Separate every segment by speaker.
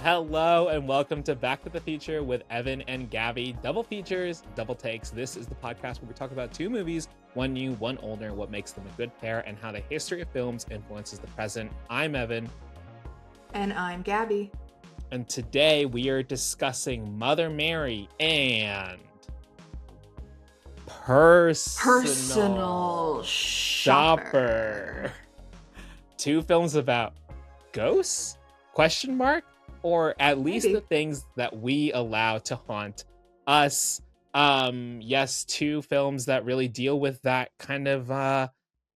Speaker 1: Hello and welcome to Back to the Future with Evan and Gabby. Double features, double takes. This is the podcast where we talk about two movies, one new, one older, what makes them a good pair, and how the history of films influences the present. I'm Evan.
Speaker 2: And I'm Gabby.
Speaker 1: And today we are discussing Mother Mary and Personal Shopper. Two films about ghosts? Question mark? Or at least
Speaker 2: Maybe.
Speaker 1: the things that we allow to haunt us. Yes, two films that really deal with that kind of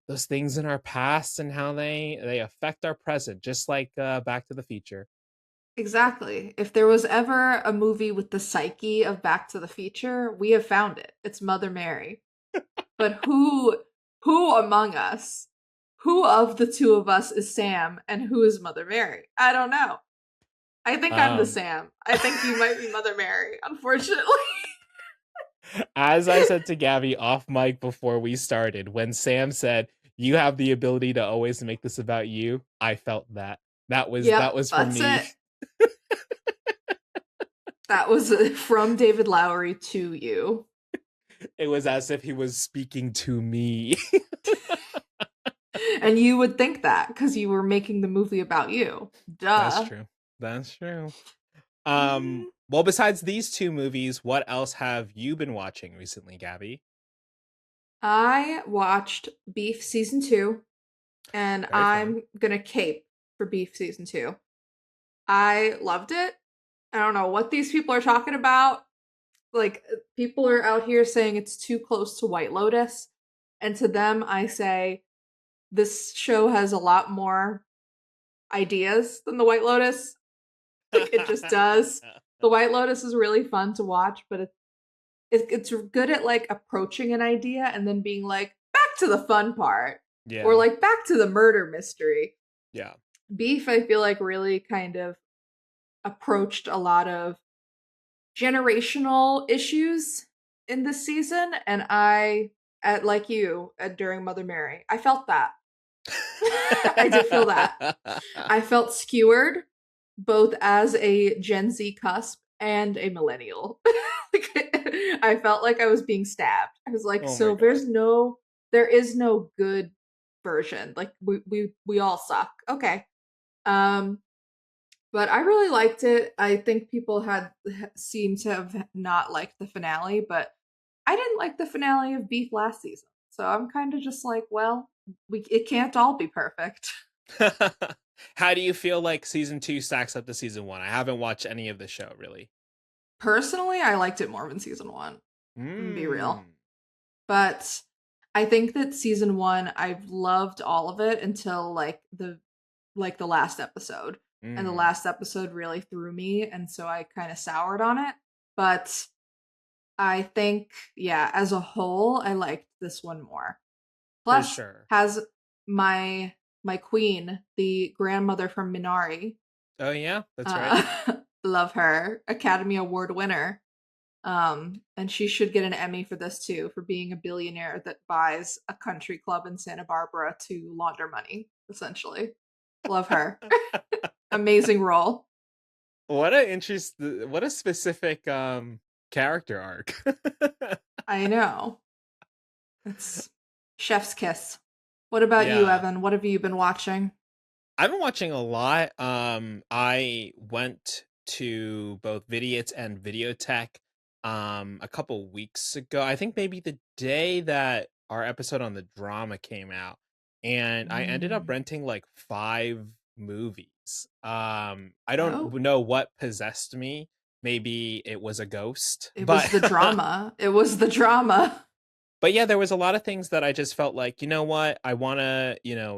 Speaker 1: those things in our past and how they affect our present, just like Back to the Future.
Speaker 2: Exactly. If there was ever a movie with the psyche of Back to the Future, we have found it. It's Mother Mary. But who among us, who of the two of us is Sam and who is Mother Mary? I don't know. I think I'm the Sam. I think you might be Mother Mary, unfortunately.
Speaker 1: As I said to Gabby off mic before we started, when Sam said, "You have the ability to always make this about you," I felt that. That was for me.
Speaker 2: It. That was from David Lowery to you.
Speaker 1: It was as if he was speaking to me.
Speaker 2: And you would think that because you were making the movie about you. Duh.
Speaker 1: That's true. Well, besides these two movies, what else have you been watching recently, Gabby?
Speaker 2: I watched Beef Season 2, and I'm gonna cape for Beef Season 2. I loved it. I don't know what these people are talking about. Like, people are out here saying it's too close to White Lotus, and to them I say, this show has a lot more ideas than the White Lotus. Like, it just does. The White Lotus is really fun to watch, but it's good at like approaching an idea and then being like, back to the fun part.
Speaker 1: Yeah.
Speaker 2: Or like back to the murder mystery.
Speaker 1: Yeah.
Speaker 2: Beef, I feel like, really kind of approached a lot of generational issues in this season, and like you, during Mother Mary, I felt that. I did feel that. I felt skewered, both as a Gen Z cusp and a millennial. I felt like I was being stabbed. I was like, so there is no good version. Like, we all suck. Okay. But I really liked it. I think people seemed to have not liked the finale, but I didn't like the finale of Beef last season. So I'm kind of just like, well, it can't all be perfect.
Speaker 1: How do you feel like season 2 stacks up to season 1? I haven't watched any of the show, really.
Speaker 2: Personally, I liked it more than season 1. To be real. But I think that season 1, I've loved all of it until like the last episode. And the last episode really threw me, and so I kind of soured on it. But I think, yeah, as a whole, I liked this one more. Plus, has my queen, the grandmother from Minari.
Speaker 1: Oh yeah, that's right.
Speaker 2: Love her. Academy Award winner. And she should get an Emmy for this too, for being a billionaire that buys a country club in Santa Barbara to launder money, essentially. Love her. Amazing role.
Speaker 1: What a specific character arc.
Speaker 2: I know. It's chef's kiss. What about you, Evan? What have you been watching?
Speaker 1: I've been watching a lot. I went to both Vidiot and Videotheque a couple weeks ago. I think maybe the day that our episode on the drama came out, and I ended up renting like 5 movies. I don't know what possessed me. Maybe it was a ghost.
Speaker 2: Was the drama. It was the drama.
Speaker 1: But yeah, there was a lot of things that I just felt like, you know what, I want to,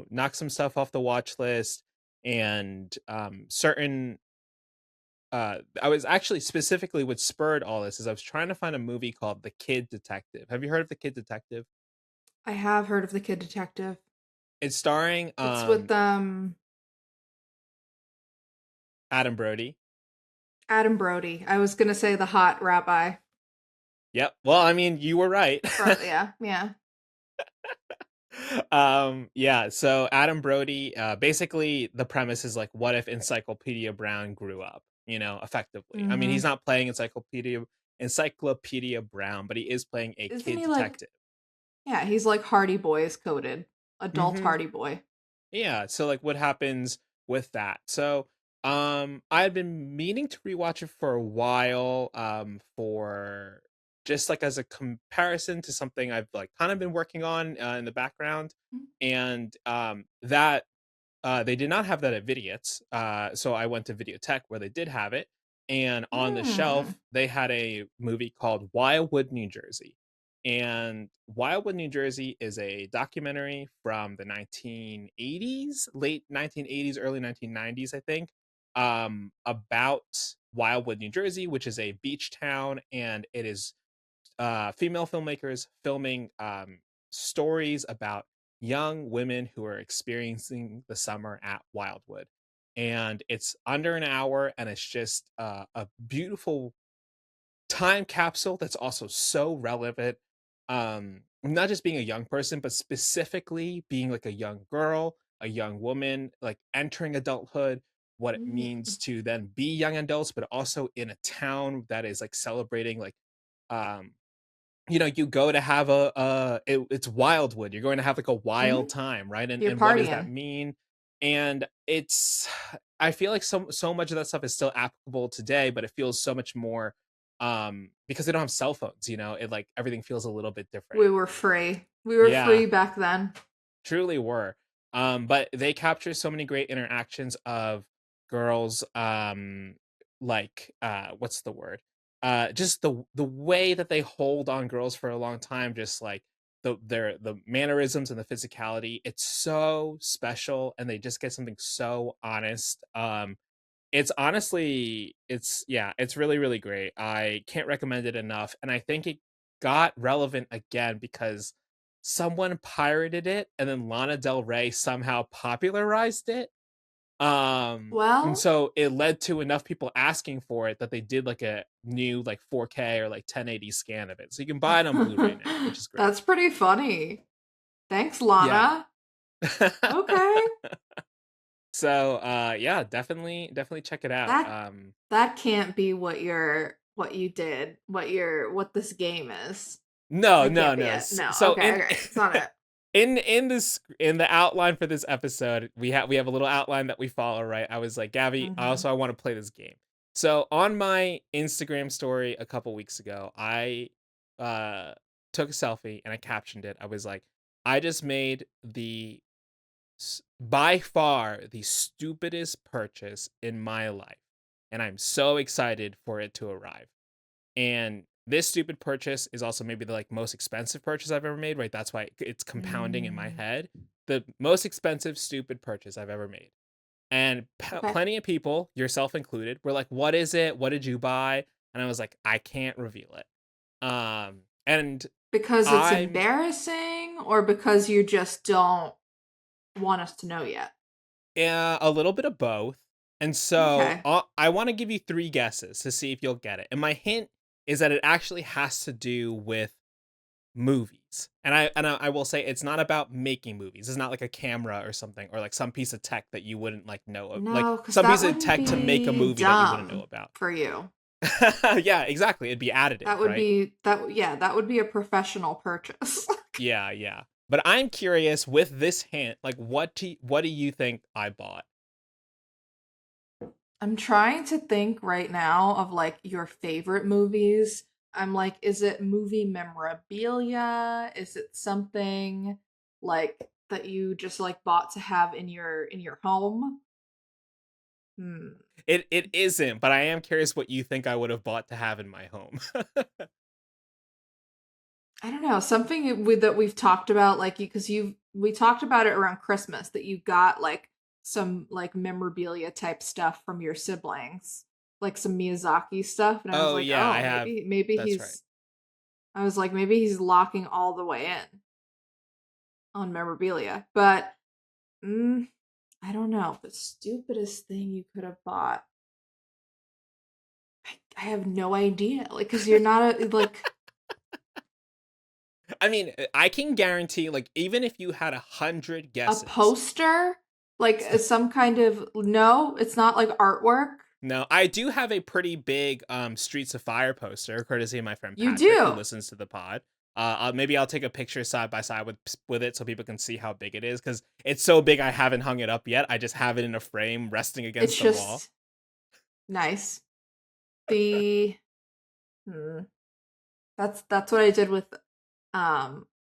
Speaker 1: knock some stuff off the watch list, and certain. I was actually specifically what spurred all this is I was trying to find a movie called The Kid Detective. Have you heard of The Kid Detective?
Speaker 2: I have heard of The Kid Detective.
Speaker 1: It's starring.
Speaker 2: It's with
Speaker 1: Adam Brody.
Speaker 2: Adam Brody. I was gonna say the hot rabbi.
Speaker 1: Yep. Well, I mean, you were right.
Speaker 2: Yeah.
Speaker 1: So Adam Brody, basically the premise is like, what if Encyclopedia Brown grew up? effectively. I mean, he's
Speaker 2: Mhm.
Speaker 1: not playing Encyclopedia Brown, but he is playing a
Speaker 2: Isn't
Speaker 1: kid
Speaker 2: he like,
Speaker 1: detective.
Speaker 2: yeah, he's like Hardy Boys coded. Adult
Speaker 1: Mm-hmm.
Speaker 2: Hardy Boy.
Speaker 1: Yeah, so like what happens with that? So I had been meaning to rewatch it for a while, for just like as a comparison to something I've like kind of been working on in the background. And that they did not have that at Vidiot's. So I went to Videotheque where they did have it. And on the
Speaker 2: Hmm.
Speaker 1: shelf, they had a movie called Wildwood, New Jersey. And Wildwood, New Jersey is a documentary from the 1980s, late 1980s, early 1990s, I think, about Wildwood, New Jersey, which is a beach town. And it is female filmmakers filming stories about young women who are experiencing the summer at Wildwood. And it's under an hour, and it's just a beautiful time capsule that's also so relevant. Not just being a young person, but specifically being like a young girl, a young woman, like entering adulthood, what it means to then be young adults, but also in a town that is like celebrating like um you go to have it's Wildwood. You're going to have like a
Speaker 2: Hmm.
Speaker 1: wild time, right? And
Speaker 2: You're
Speaker 1: and what does that
Speaker 2: partying.
Speaker 1: mean? And it's I feel like so much of that stuff is still applicable today, but it feels so much more because they don't have cell phones, it like everything feels a little bit different.
Speaker 2: We were free. We were
Speaker 1: Yeah,
Speaker 2: free back then.
Speaker 1: truly were. But they capture so many great interactions of girls, like what's the word? Just the way that they hold on girls for a long time, just like the mannerisms and the physicality. It's so special, and they just get something so honest. It's honestly, it's really, really great. I can't recommend it enough. And I think it got relevant again because someone pirated it and then Lana Del Rey somehow popularized it. And
Speaker 2: Well,
Speaker 1: so it led to enough people asking for it that they did like a new like 4K or like 1080 scan of it. So you can buy it on Blu-ray now, which is great.
Speaker 2: that's pretty funny. Thanks,
Speaker 1: Yeah.
Speaker 2: Lana. Okay.
Speaker 1: So yeah, definitely check it out.
Speaker 2: That that can't be what you did, what this game is.
Speaker 1: No,
Speaker 2: That
Speaker 1: no,
Speaker 2: can't be
Speaker 1: no.
Speaker 2: it. No.
Speaker 1: So
Speaker 2: Okay, okay. It's not it.
Speaker 1: in the outline for this episode, we have a little outline that we follow, right? I was like, Gabby,
Speaker 2: Mhm.
Speaker 1: also I want to play this game. So on my Instagram story a couple weeks ago, I uh took a selfie and I captioned it. I was like, I just made by far the stupidest purchase in my life, and I'm so excited for it to arrive. And this stupid purchase is also maybe the like most expensive purchase I've ever made, right? That's why it's compounding in my
Speaker 2: Mm.
Speaker 1: head. The most expensive stupid purchase I've ever made. And
Speaker 2: Okay.
Speaker 1: plenty of people, yourself included, were like, "What is it? What did you buy?" And I was like, "I can't reveal it." And
Speaker 2: Because it's
Speaker 1: I'm
Speaker 2: embarrassing or because you just don't want us to know yet?
Speaker 1: a little bit of both. And so
Speaker 2: Okay.
Speaker 1: I want to give you three guesses to see if you'll get it. And my hint is that it actually has to do with movies. And I will say it's not about making movies. It's not like a camera or something or like some piece of tech that you wouldn't like know of. Like
Speaker 2: No, because
Speaker 1: some
Speaker 2: that
Speaker 1: piece of
Speaker 2: wouldn't
Speaker 1: tech to make a
Speaker 2: be
Speaker 1: movie that you wouldn't know
Speaker 2: dumb
Speaker 1: about.
Speaker 2: for you.
Speaker 1: Yeah, exactly. It'd be additive,
Speaker 2: That would
Speaker 1: right?
Speaker 2: be that yeah, that would be a professional purchase.
Speaker 1: Yeah, yeah. But I'm curious with this hint, like what do you think I bought?
Speaker 2: I'm trying to think right now of like your favorite movies. I'm like, is it movie memorabilia? Is it something like that you just like bought to have in your home? Hmm.
Speaker 1: It isn't, but I am curious what you think I would have bought to have in my home.
Speaker 2: I don't know, something with that we've talked about, like you because you we talked about it around Christmas that you got like some like memorabilia type stuff from your siblings, like some Miyazaki stuff, and I was
Speaker 1: Oh
Speaker 2: like,
Speaker 1: yeah, I
Speaker 2: oh,
Speaker 1: have.
Speaker 2: maybe
Speaker 1: That's right.
Speaker 2: he's I was like, maybe he's locking all the way in on memorabilia. But mm, I don't know. The stupidest thing you could have bought. I have no idea. Like, cause you're not like
Speaker 1: I mean, I can guarantee, like, even if you had 100
Speaker 2: a
Speaker 1: guesses,
Speaker 2: poster, like some kind of no. It's not like artwork.
Speaker 1: No, I do have a pretty big Streets of Fire poster, courtesy of my friend
Speaker 2: You
Speaker 1: Patrick, who
Speaker 2: do.
Speaker 1: listens to the pod. Maybe I'll take a picture side by side with it so people can see how big it is, because it's so big I haven't hung it up yet. I just have it in a frame resting
Speaker 2: It's
Speaker 1: against the wall.
Speaker 2: just nice. The that's what I did with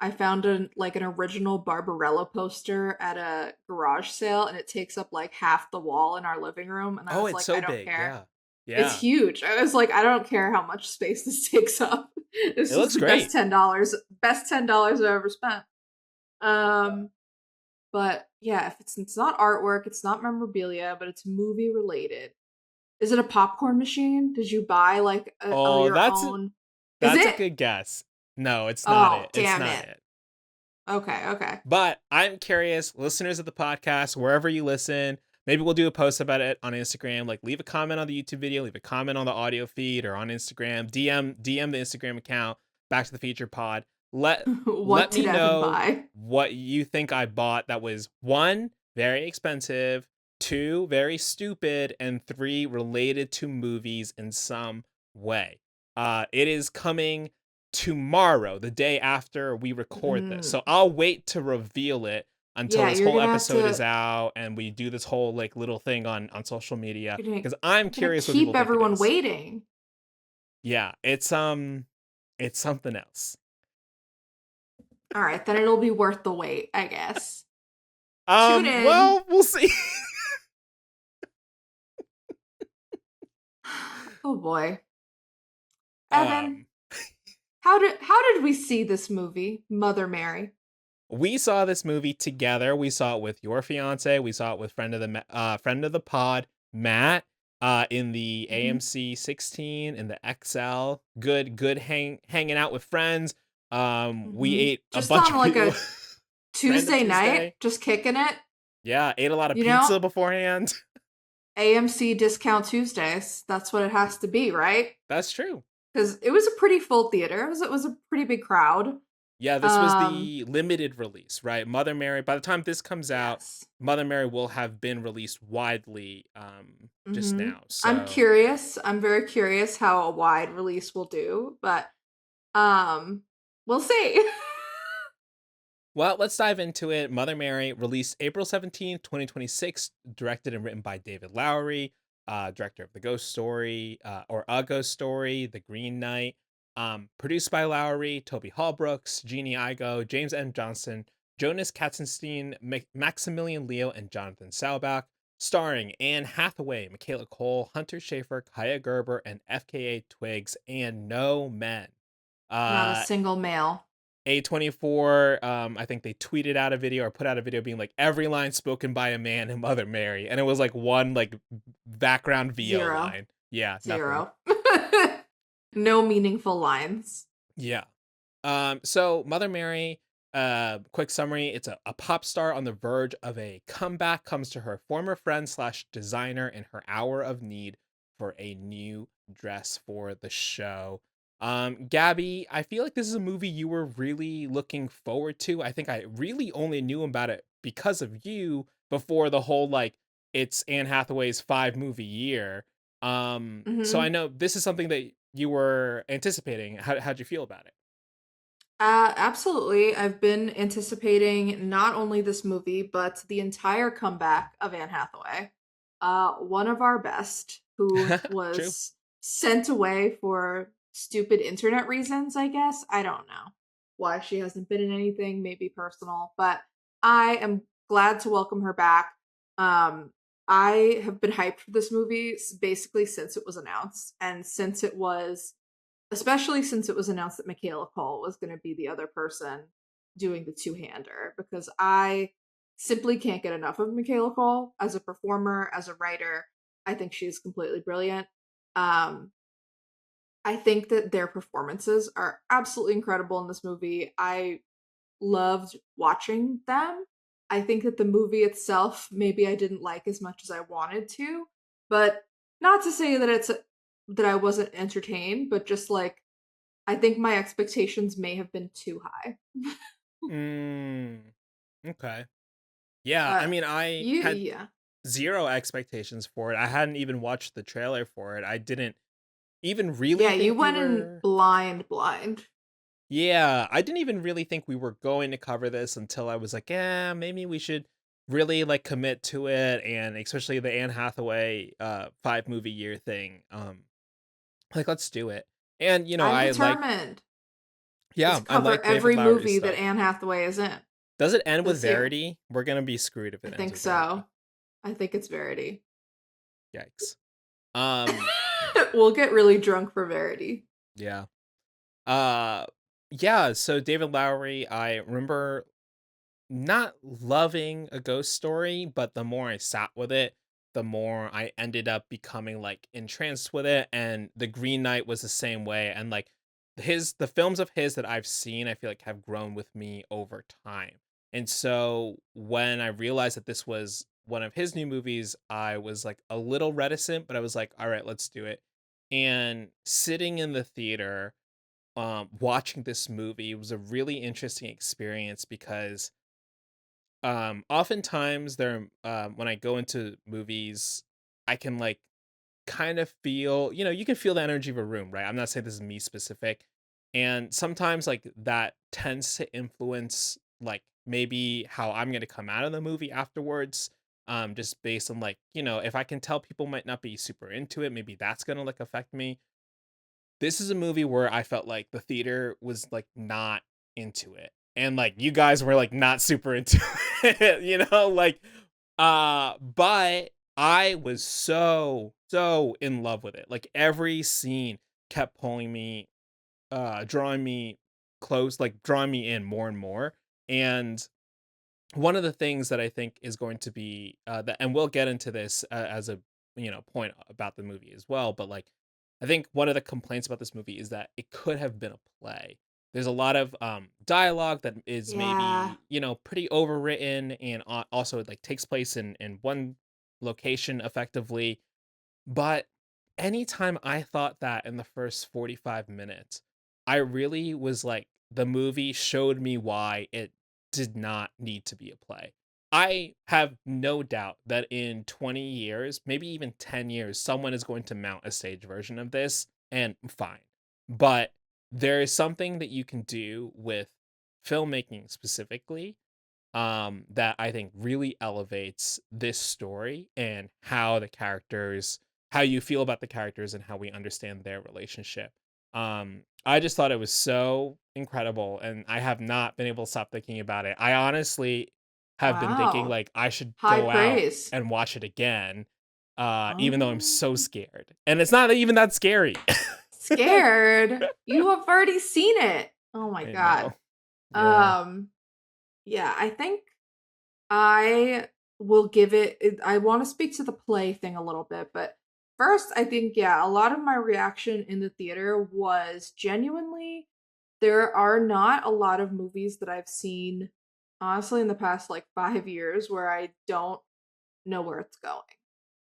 Speaker 2: I found an original Barbarella poster at a garage sale, and it takes up like half the wall in our living room, and I
Speaker 1: Oh,
Speaker 2: was
Speaker 1: it's
Speaker 2: like,
Speaker 1: so
Speaker 2: I don't
Speaker 1: big.
Speaker 2: care.
Speaker 1: Yeah.
Speaker 2: It's
Speaker 1: Yeah.
Speaker 2: huge. I was like, I don't care how much space this takes up.
Speaker 1: It
Speaker 2: This is
Speaker 1: looks
Speaker 2: the best
Speaker 1: great.
Speaker 2: $10 I've ever spent. Um but yeah, if it's not artwork, it's not memorabilia, but it's movie related. Is it a popcorn machine? Did you buy like
Speaker 1: Oh,
Speaker 2: your own? Is
Speaker 1: that's a
Speaker 2: it?
Speaker 1: good guess. No, it's not
Speaker 2: Oh,
Speaker 1: it. It's
Speaker 2: damn
Speaker 1: not
Speaker 2: it.
Speaker 1: it.
Speaker 2: Okay, okay.
Speaker 1: But I'm curious, listeners of the podcast, wherever you listen, maybe we'll do a post about it on Instagram. Like, leave a comment on the YouTube video, leave a comment on the audio feed or on Instagram. DM the Instagram account, Back to the Future Pod.
Speaker 2: What
Speaker 1: Let
Speaker 2: did
Speaker 1: me
Speaker 2: Evan
Speaker 1: know
Speaker 2: buy?
Speaker 1: what you think I bought that was, one, very expensive, two, very stupid, and three, related to movies in some way. It is coming tomorrow, the day after we record this.
Speaker 2: Mm,
Speaker 1: So I'll wait to reveal it until
Speaker 2: yeah,
Speaker 1: this
Speaker 2: you're
Speaker 1: whole
Speaker 2: gonna have
Speaker 1: episode is
Speaker 2: to.
Speaker 1: out and we do this whole like little thing on social media,
Speaker 2: You're gonna,
Speaker 1: because I'm
Speaker 2: you're gonna
Speaker 1: curious what people
Speaker 2: keep
Speaker 1: think it
Speaker 2: everyone
Speaker 1: is.
Speaker 2: waiting.
Speaker 1: Yeah, it's something else.
Speaker 2: All right, then it'll be worth the wait, I guess. Tune in.
Speaker 1: Well, we'll see.
Speaker 2: Oh boy, Evan,
Speaker 1: um
Speaker 2: how did we see this movie, Mother Mary?
Speaker 1: we saw this movie together. We saw it with your fiance. We saw it with friend of the pod, Matt, in the
Speaker 2: Mhm.
Speaker 1: AMC 16 in the XL. Good hanging out with friends. We ate a
Speaker 2: Just
Speaker 1: bunch
Speaker 2: on
Speaker 1: of
Speaker 2: like
Speaker 1: people.
Speaker 2: a
Speaker 1: Random
Speaker 2: Tuesday night,
Speaker 1: Tuesday.
Speaker 2: just kicking it.
Speaker 1: Yeah, ate a lot of
Speaker 2: You know,
Speaker 1: pizza beforehand.
Speaker 2: AMC discount Tuesdays. That's what it has to be, right?
Speaker 1: That's true.
Speaker 2: Because it was a pretty full theater. It was a pretty big crowd.
Speaker 1: Yeah, this was
Speaker 2: Um,
Speaker 1: the limited release, right? Mother Mary, by the time this comes out,
Speaker 2: yes.
Speaker 1: Mother Mary will have been released widely just now.
Speaker 2: I'm
Speaker 1: So,
Speaker 2: curious. I'm very curious how a wide release will do, but um, we'll see.
Speaker 1: well, let's dive into it. Mother Mary, released April 17th, 2026, directed and written by David Lowery, director of The Ghost Story, or A Ghost Story, The Green Knight. Produced by Lowery, Toby Hallbrooks, Jeannie Igo, James M. Johnson, Jonas Katzenstein, Maximilian Leo, and Jonathan Saubach. Starring Anne Hathaway, Michaela Coel, Hunter Schafer, Kaya Gerber, and FKA Twigs, and no men.
Speaker 2: Not a
Speaker 1: Uh,
Speaker 2: single male.
Speaker 1: A24, I think they tweeted out a video or put out a video being like, every line spoken by a man in Mother Mary, and it was like one like background VO
Speaker 2: Zero.
Speaker 1: line. Yeah, nothing.
Speaker 2: Zero. No meaningful lines.
Speaker 1: Yeah. So Mother Mary, quick summary, it's a pop star on the verge of a comeback, comes to her former friend slash designer in her hour of need for a new dress for the show. Gabby, I feel like this is a movie you were really looking forward to. I think I really only knew about it because of you before the whole like it's Anne Hathaway's 5 movie year. So I
Speaker 2: hmm
Speaker 1: know this is something that you were anticipating. How'd you feel about it?
Speaker 2: Absolutely. I've been anticipating not only this movie, but the entire comeback of Anne Hathaway. One of our best, who
Speaker 1: True.
Speaker 2: was sent away for stupid internet reasons, I guess. I don't know why she hasn't been in anything, maybe personal, but I am glad to welcome her back. Um, I have been hyped for this movie basically since it was announced, and since it was especially since it was announced that Michaela Cole was going to be the other person doing the two-hander, because I simply can't get enough of Michaela Cole as a performer, as a writer. I think she's completely brilliant. Um, I think that their performances are absolutely incredible in this movie. I loved watching them. I think that the movie itself, maybe I didn't like as much as I wanted to, but not to say that that I wasn't entertained, but just like I think my expectations may have been too high.
Speaker 1: Mm, okay. Yeah, I
Speaker 2: But
Speaker 1: mean, I
Speaker 2: you,
Speaker 1: had
Speaker 2: yeah.
Speaker 1: zero expectations for it. I hadn't even watched the trailer for it. I didn't even really
Speaker 2: Yeah, you
Speaker 1: think we
Speaker 2: went in
Speaker 1: were.
Speaker 2: blind.
Speaker 1: Yeah, I didn't even really think we were going to cover this until I was like, yeah, maybe we should really like commit to it, and especially the Anne Hathaway 5 movie year thing. Like let's do it. And
Speaker 2: I'm
Speaker 1: I like,
Speaker 2: determined to
Speaker 1: yeah, I
Speaker 2: cover
Speaker 1: like David
Speaker 2: every
Speaker 1: Lowery
Speaker 2: movie that
Speaker 1: stuff.
Speaker 2: Anne Hathaway is in
Speaker 1: Does it end with
Speaker 2: this year.
Speaker 1: Verity? We're gonna be screwed if
Speaker 2: I
Speaker 1: it ends
Speaker 2: think
Speaker 1: with Verity.
Speaker 2: so. I think it's Verity.
Speaker 1: Yikes. Um,
Speaker 2: We'll get really drunk for Verity.
Speaker 1: yeah. Uh, yeah. So David Lowery, I remember not loving A Ghost Story, but the more I sat with it, the more I ended up becoming like entranced with it. And The Green Knight was the same way. And like the films of his that I've seen, I feel like have grown with me over time. And so when I realized that this was one of his new movies, I was like a little reticent, but I was like, all right, let's do it. And sitting in the theater, watching this movie was a really interesting experience because oftentimes there when I go into movies, I can like kind of feel, you can feel the energy of a room, right? I'm not saying this is me specific. And sometimes like that tends to influence like maybe how I'm going to come out of the movie afterwards. Just based on like, if I can tell people might not be super into it, maybe that's going to like affect me. This is a movie where I felt like the theater was like not into it. And like you guys were like not super into it, like but I was so in love with it. Like every scene kept pulling me, drawing me close, like drawing me in more and more. And one of the things that I think is going to be that, and we'll get into this as a point about the movie as well. But like, I think one of the complaints about this movie is that it could have been a play. There's a lot of dialogue that is
Speaker 2: Yeah.
Speaker 1: maybe pretty overwritten, and also it like takes place in one location effectively. But anytime I thought that in the first 45 minutes, I really was like, the movie showed me why it did not need to be a play. I have no doubt that in 20 years, maybe even 10 years, someone is going to mount a stage version of this, and fine. But there is something that you can do with filmmaking specifically, that I think really elevates this story and how you feel about the characters and how we understand their relationship. I just thought it was so incredible, and I have not been able to stop thinking about it. I honestly have been thinking
Speaker 2: Wow.
Speaker 1: like I should
Speaker 2: High
Speaker 1: go out
Speaker 2: praise.
Speaker 1: and watch it again, even though I'm so
Speaker 2: Oh.
Speaker 1: scared, and it's not even that scary.
Speaker 2: Scared? You have already seen it. Oh my
Speaker 1: I
Speaker 2: god.
Speaker 1: know. Yeah.
Speaker 2: Um yeah, I think I will give I want to speak to the play thing a little bit, but first I think yeah, a lot of my reaction in the theater was genuinely there are not a lot of movies that I've seen honestly in the past like 5 years where I don't know where it's going.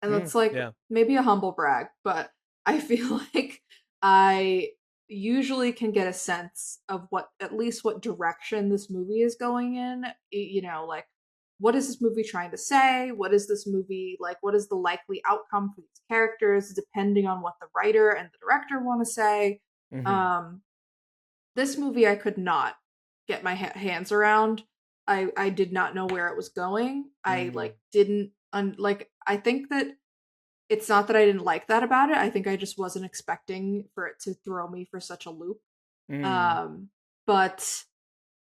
Speaker 2: And that's like
Speaker 1: Yeah.
Speaker 2: maybe a humble brag, but I feel like I usually can get a sense of what at least what direction this movie is going in. Like what is this movie trying to say? What is this movie like? What is the likely outcome for these characters, depending on what the writer and the director want to say?
Speaker 1: Hmm.
Speaker 2: Um, this movie I could not get my hands around. I did not know where it was going. I
Speaker 1: Mm.
Speaker 2: like didn't like I think that it's not that I didn't like that about it. I think I just wasn't expecting for it to throw me for such a loop.
Speaker 1: Mm.
Speaker 2: Um but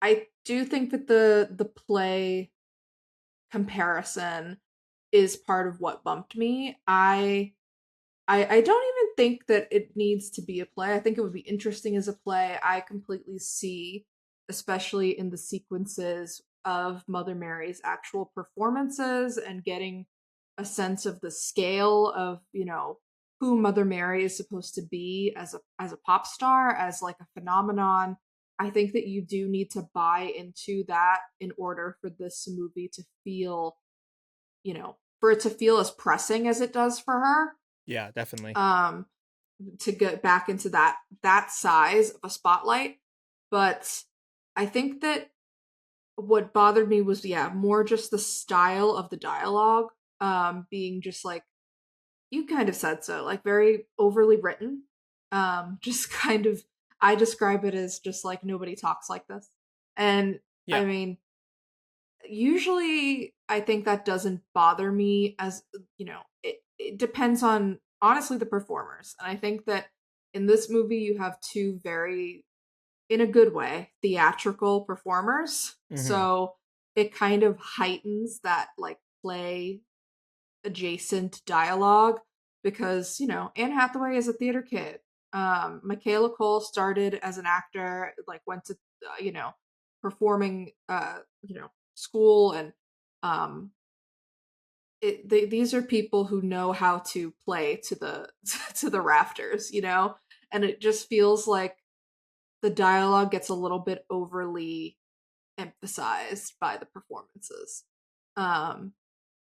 Speaker 2: I do think that the play comparison is part of what bumped me. I don't even think that it needs to be a play. I think it would be interesting as a play. I completely see, especially in the sequences of Mother Mary's actual performances and getting a sense of the scale of, who Mother Mary is supposed to be as a pop star, as like a phenomenon. I think that you do need to buy into that in order for this movie to feel, for it to feel as pressing as it does for her,
Speaker 1: Yeah, definitely.
Speaker 2: um to get back into that size of a spotlight. But I think that what bothered me was yeah, more just the style of the dialogue. being just like, you kind of said so, like very overly written. Just kind of, I describe it as just like nobody talks like this. And
Speaker 1: Yeah.
Speaker 2: I mean, usually I think that doesn't bother me as, it depends on honestly the performers. And I think that in this movie you have two very, in a good way, theatrical performers.
Speaker 1: Hmm.
Speaker 2: So it kind of heightens that like play adjacent dialogue because, Anne Hathaway is a theater kid. Michaela Cole started as an actor, like went to, performing, school, and um, these are people who know how to play to the to the rafters, and it just feels like the dialogue gets a little bit overly emphasized by the performances. Um,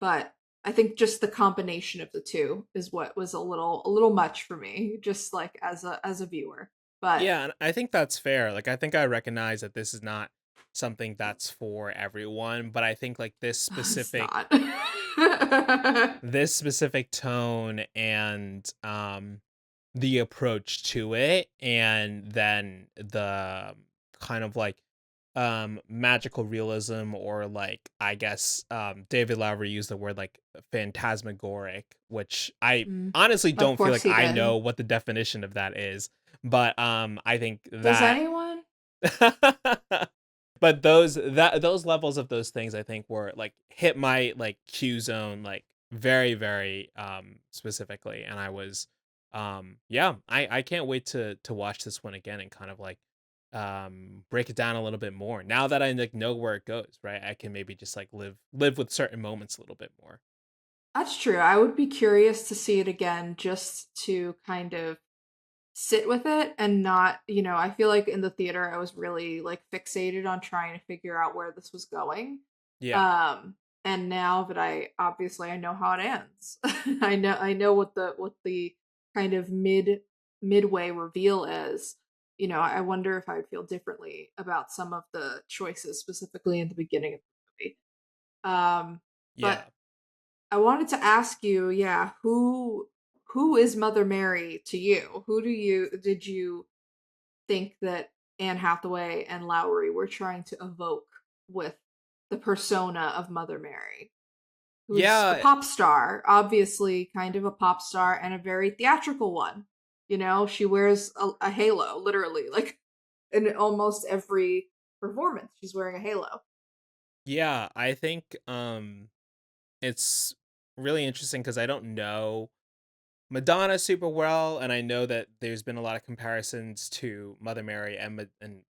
Speaker 2: but I think just the combination of the two is what was a little much for me, just like as a viewer. But
Speaker 1: Yeah, and I think that's fair. Like, I think I recognize that this is not something that's for everyone, but I think like
Speaker 2: it's not.
Speaker 1: this specific tone and the approach to it, and then the kind of like magical realism, or like, I guess David Lowery used the word like phantasmagoric, which I
Speaker 2: Mm,
Speaker 1: honestly
Speaker 2: of
Speaker 1: don't feel
Speaker 2: course
Speaker 1: like
Speaker 2: he
Speaker 1: I
Speaker 2: did.
Speaker 1: know what the definition of that is, but I think
Speaker 2: Does
Speaker 1: that
Speaker 2: anyone?
Speaker 1: but those levels of those things I think were like hit my like Q zone like very very specifically, and I was yeah, I can't wait to watch this one again and kind of like break it down a little bit more. Now that I like know where it goes, right? I can maybe just like live with certain moments a little bit more.
Speaker 2: That's true. I would be curious to see it again just to kind of sit with it and not, I feel like in the theater I was really like fixated on trying to figure out where this was going.
Speaker 1: Yeah.
Speaker 2: Um and now that I know how it ends. I know what the kind of midway reveal is. I wonder if I would feel differently about some of the choices specifically in the beginning of the movie. But
Speaker 1: Yeah.
Speaker 2: I wanted to ask you, yeah, who is Mother Mary to you? Who did you think that Anne Hathaway and Lowry were trying to evoke with the persona of Mother Mary, who's a
Speaker 1: Yeah.
Speaker 2: pop star, obviously kind of a pop star and a very theatrical one. She wears a halo, literally, like in almost every performance, she's wearing a halo.
Speaker 1: Yeah, I think it's really interesting because I don't know Madonna super well, and I know that there's been a lot of comparisons to Mother Mary and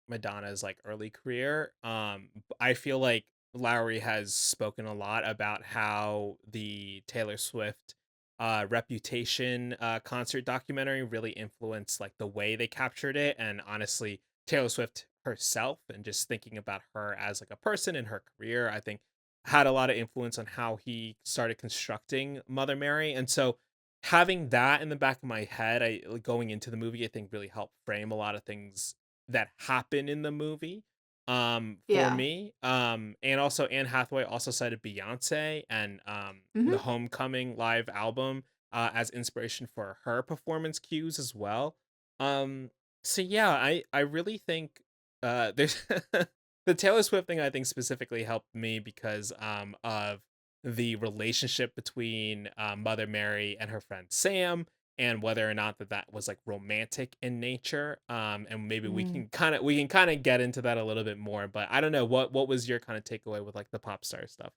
Speaker 1: Madonna's like early career. I feel like Lowry has spoken a lot about how the Taylor Swift Reputation concert documentary really influenced like the way they captured it, and honestly, Taylor Swift herself and just thinking about her as like a person in her career, I think had a lot of influence on how he started constructing Mother Mary. And so having that in the back of my head, I like, going into the movie, I think really helped frame a lot of things that happen in the movie for
Speaker 2: Yeah.
Speaker 1: me. And also Anne Hathaway also cited Beyonce and the
Speaker 2: Hmm.
Speaker 1: Homecoming live album as inspiration for her performance cues as well. Um so yeah, I really think there's the Taylor Swift thing I think specifically helped me because of the relationship between Mother Mary and her friend Sam, and whether or not that was like romantic in nature. And maybe we can kind of get into that a little bit more. But I don't know, what was your kind of takeaway with like the pop star stuff?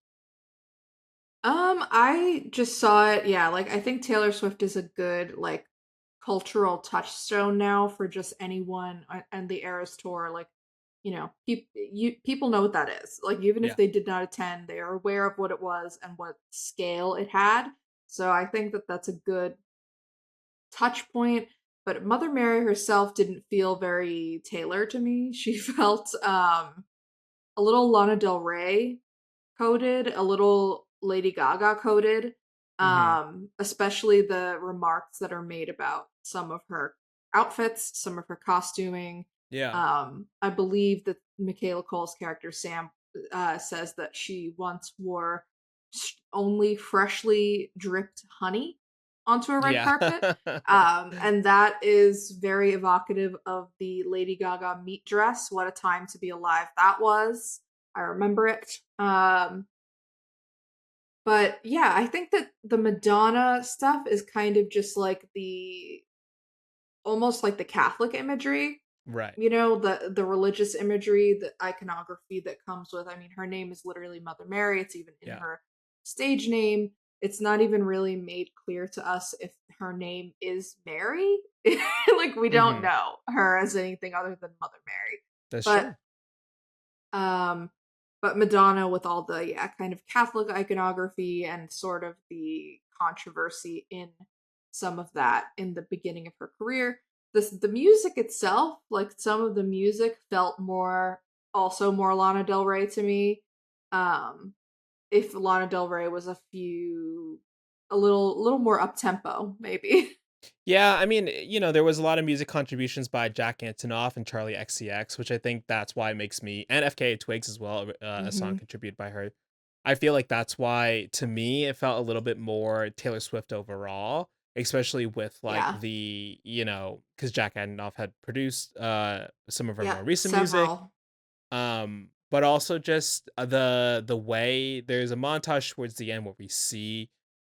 Speaker 2: I just saw it. Yeah, like I think Taylor Swift is a good like cultural touchstone now for just anyone and the Eras tour. Like, people know what that is. Like, even if
Speaker 1: Yeah.
Speaker 2: they did not attend, they are aware of what it was and what scale it had. So I think that that's a good touch point. But Mother Mary herself didn't feel very Taylor to me. She felt a little Lana Del Rey coded, a little Lady Gaga coded,
Speaker 1: Mm-hmm.
Speaker 2: especially the remarks that are made about some of her outfits, some of her costuming.
Speaker 1: Yeah.
Speaker 2: I believe that Michaela Cole's character Sam says that she once wore only freshly dripped honey onto a red
Speaker 1: Yeah.
Speaker 2: carpet. And that is very evocative of the Lady Gaga meat dress. What a time to be alive that was. I remember it. But yeah, I think that the Madonna stuff is kind of just like the almost like the Catholic imagery,
Speaker 1: Right.
Speaker 2: the religious imagery, the iconography that comes with. I mean, her name is literally Mother Mary. It's even in
Speaker 1: Yeah.
Speaker 2: her stage name. It's not even really made clear to us if her name is Mary. Like we don't
Speaker 1: Mhm.
Speaker 2: know her as anything other than Mother Mary.
Speaker 1: That's
Speaker 2: But
Speaker 1: true.
Speaker 2: um but Madonna with all the kind of Catholic iconography and sort of the controversy in some of that in the beginning of her career. The music itself, like some of the music felt more Lana Del Rey to me. Um if Lana Del Rey was a little more up tempo, maybe.
Speaker 1: Yeah, I mean, there was a lot of music contributions by Jack Antonoff and Charlie XCX, which I think that's why it makes me, and FKA Twigs as well, a song
Speaker 2: Hmm.
Speaker 1: contributed by her. I feel like that's why, to me, it felt a little bit more Taylor Swift overall, especially with like
Speaker 2: Yeah.
Speaker 1: because Jack Antonoff had produced some of her
Speaker 2: Yeah,
Speaker 1: more recent music.
Speaker 2: several.
Speaker 1: But also just the way there's a montage towards the end where we see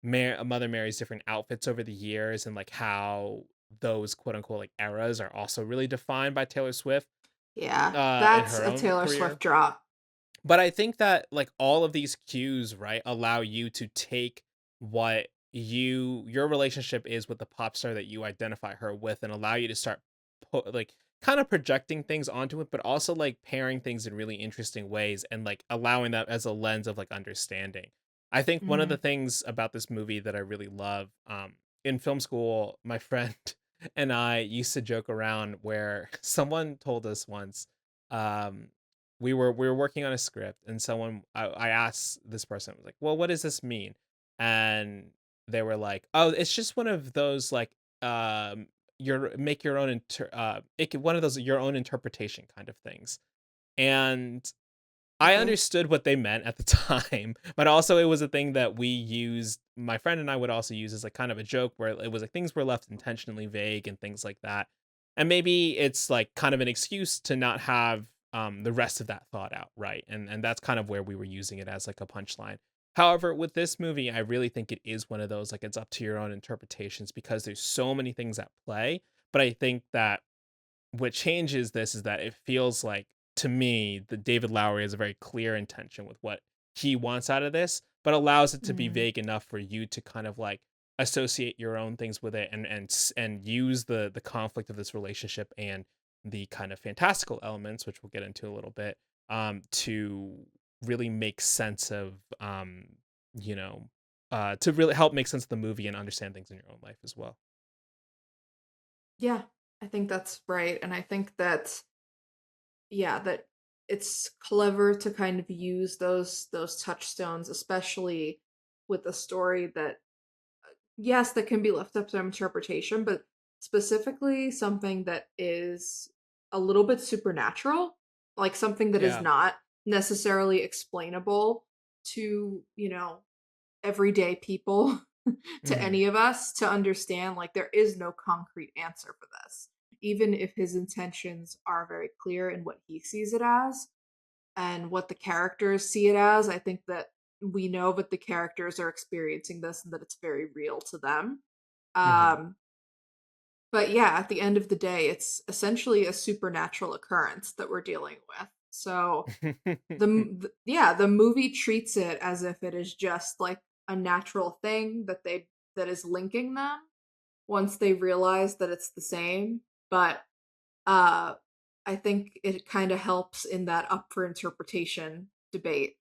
Speaker 1: Mother Mary's different outfits over the years, and like how those quote unquote like eras are also really defined by Taylor Swift
Speaker 2: Yeah,
Speaker 1: in
Speaker 2: that's
Speaker 1: her
Speaker 2: a
Speaker 1: own
Speaker 2: Taylor
Speaker 1: career.
Speaker 2: Swift drop.
Speaker 1: But I think that like all of these cues, right, allow you to take what your relationship is with the pop star that you identify her with, and allow you to start like kind of projecting things onto it, but also like pairing things in really interesting ways, and like allowing that as a lens of like understanding. I think one of the
Speaker 2: Mhm.
Speaker 1: things about this movie that I really love, in film school, my friend and I used to joke around where someone told us once, um we were working on a script, and I asked this person, I was like, well, what does this mean? And they were like, oh, it's just one of those like your make your own one of those your own interpretation kind of things. And I
Speaker 2: Okay.
Speaker 1: understood what they meant at the time, but also it was a thing that we used, my friend and I would also use as like kind of a joke, where it was like things were left intentionally vague and things like that. And maybe it's like kind of an excuse to not have the rest of that thought out, right? And that's kind of where we were using it as like a punchline. However, with this movie, I really think it is one of those like it's up to your own interpretations, because there's so many things at play. But I think that what changes this is that it feels like, to me, that David Lowery has a very clear intention with what he wants out of this, but allows it to be
Speaker 2: Mhm.
Speaker 1: vague enough for you to kind of like associate your own things with it, and use the conflict of this relationship and the kind of fantastical elements, which we'll get into a little bit, to really make sense of you know to really help make sense of the movie and understand things in your own life as well.
Speaker 2: Yeah, I think that's right, and I think that that it's clever to kind of use those touchstones, especially with a story that yes, that can be left up to interpretation, but specifically something that is a little bit supernatural, like something that is
Speaker 1: Yeah.
Speaker 2: not necessarily explainable to, everyday people, to
Speaker 1: Hmm.
Speaker 2: any of us to understand. Like, there is no concrete answer for this. Even if his intentions are very clear in what he sees it as and what the characters see it as, I think that we know that the characters are experiencing this and that it's very real to them.
Speaker 1: Hmm.
Speaker 2: Um, but yeah, at the end of the day, it's essentially a supernatural occurrence that we're dealing with. So the movie treats it as if it is just like a natural thing that is linking them once they realize that it's the same. But uh I think it kind of helps in that up for interpretation debate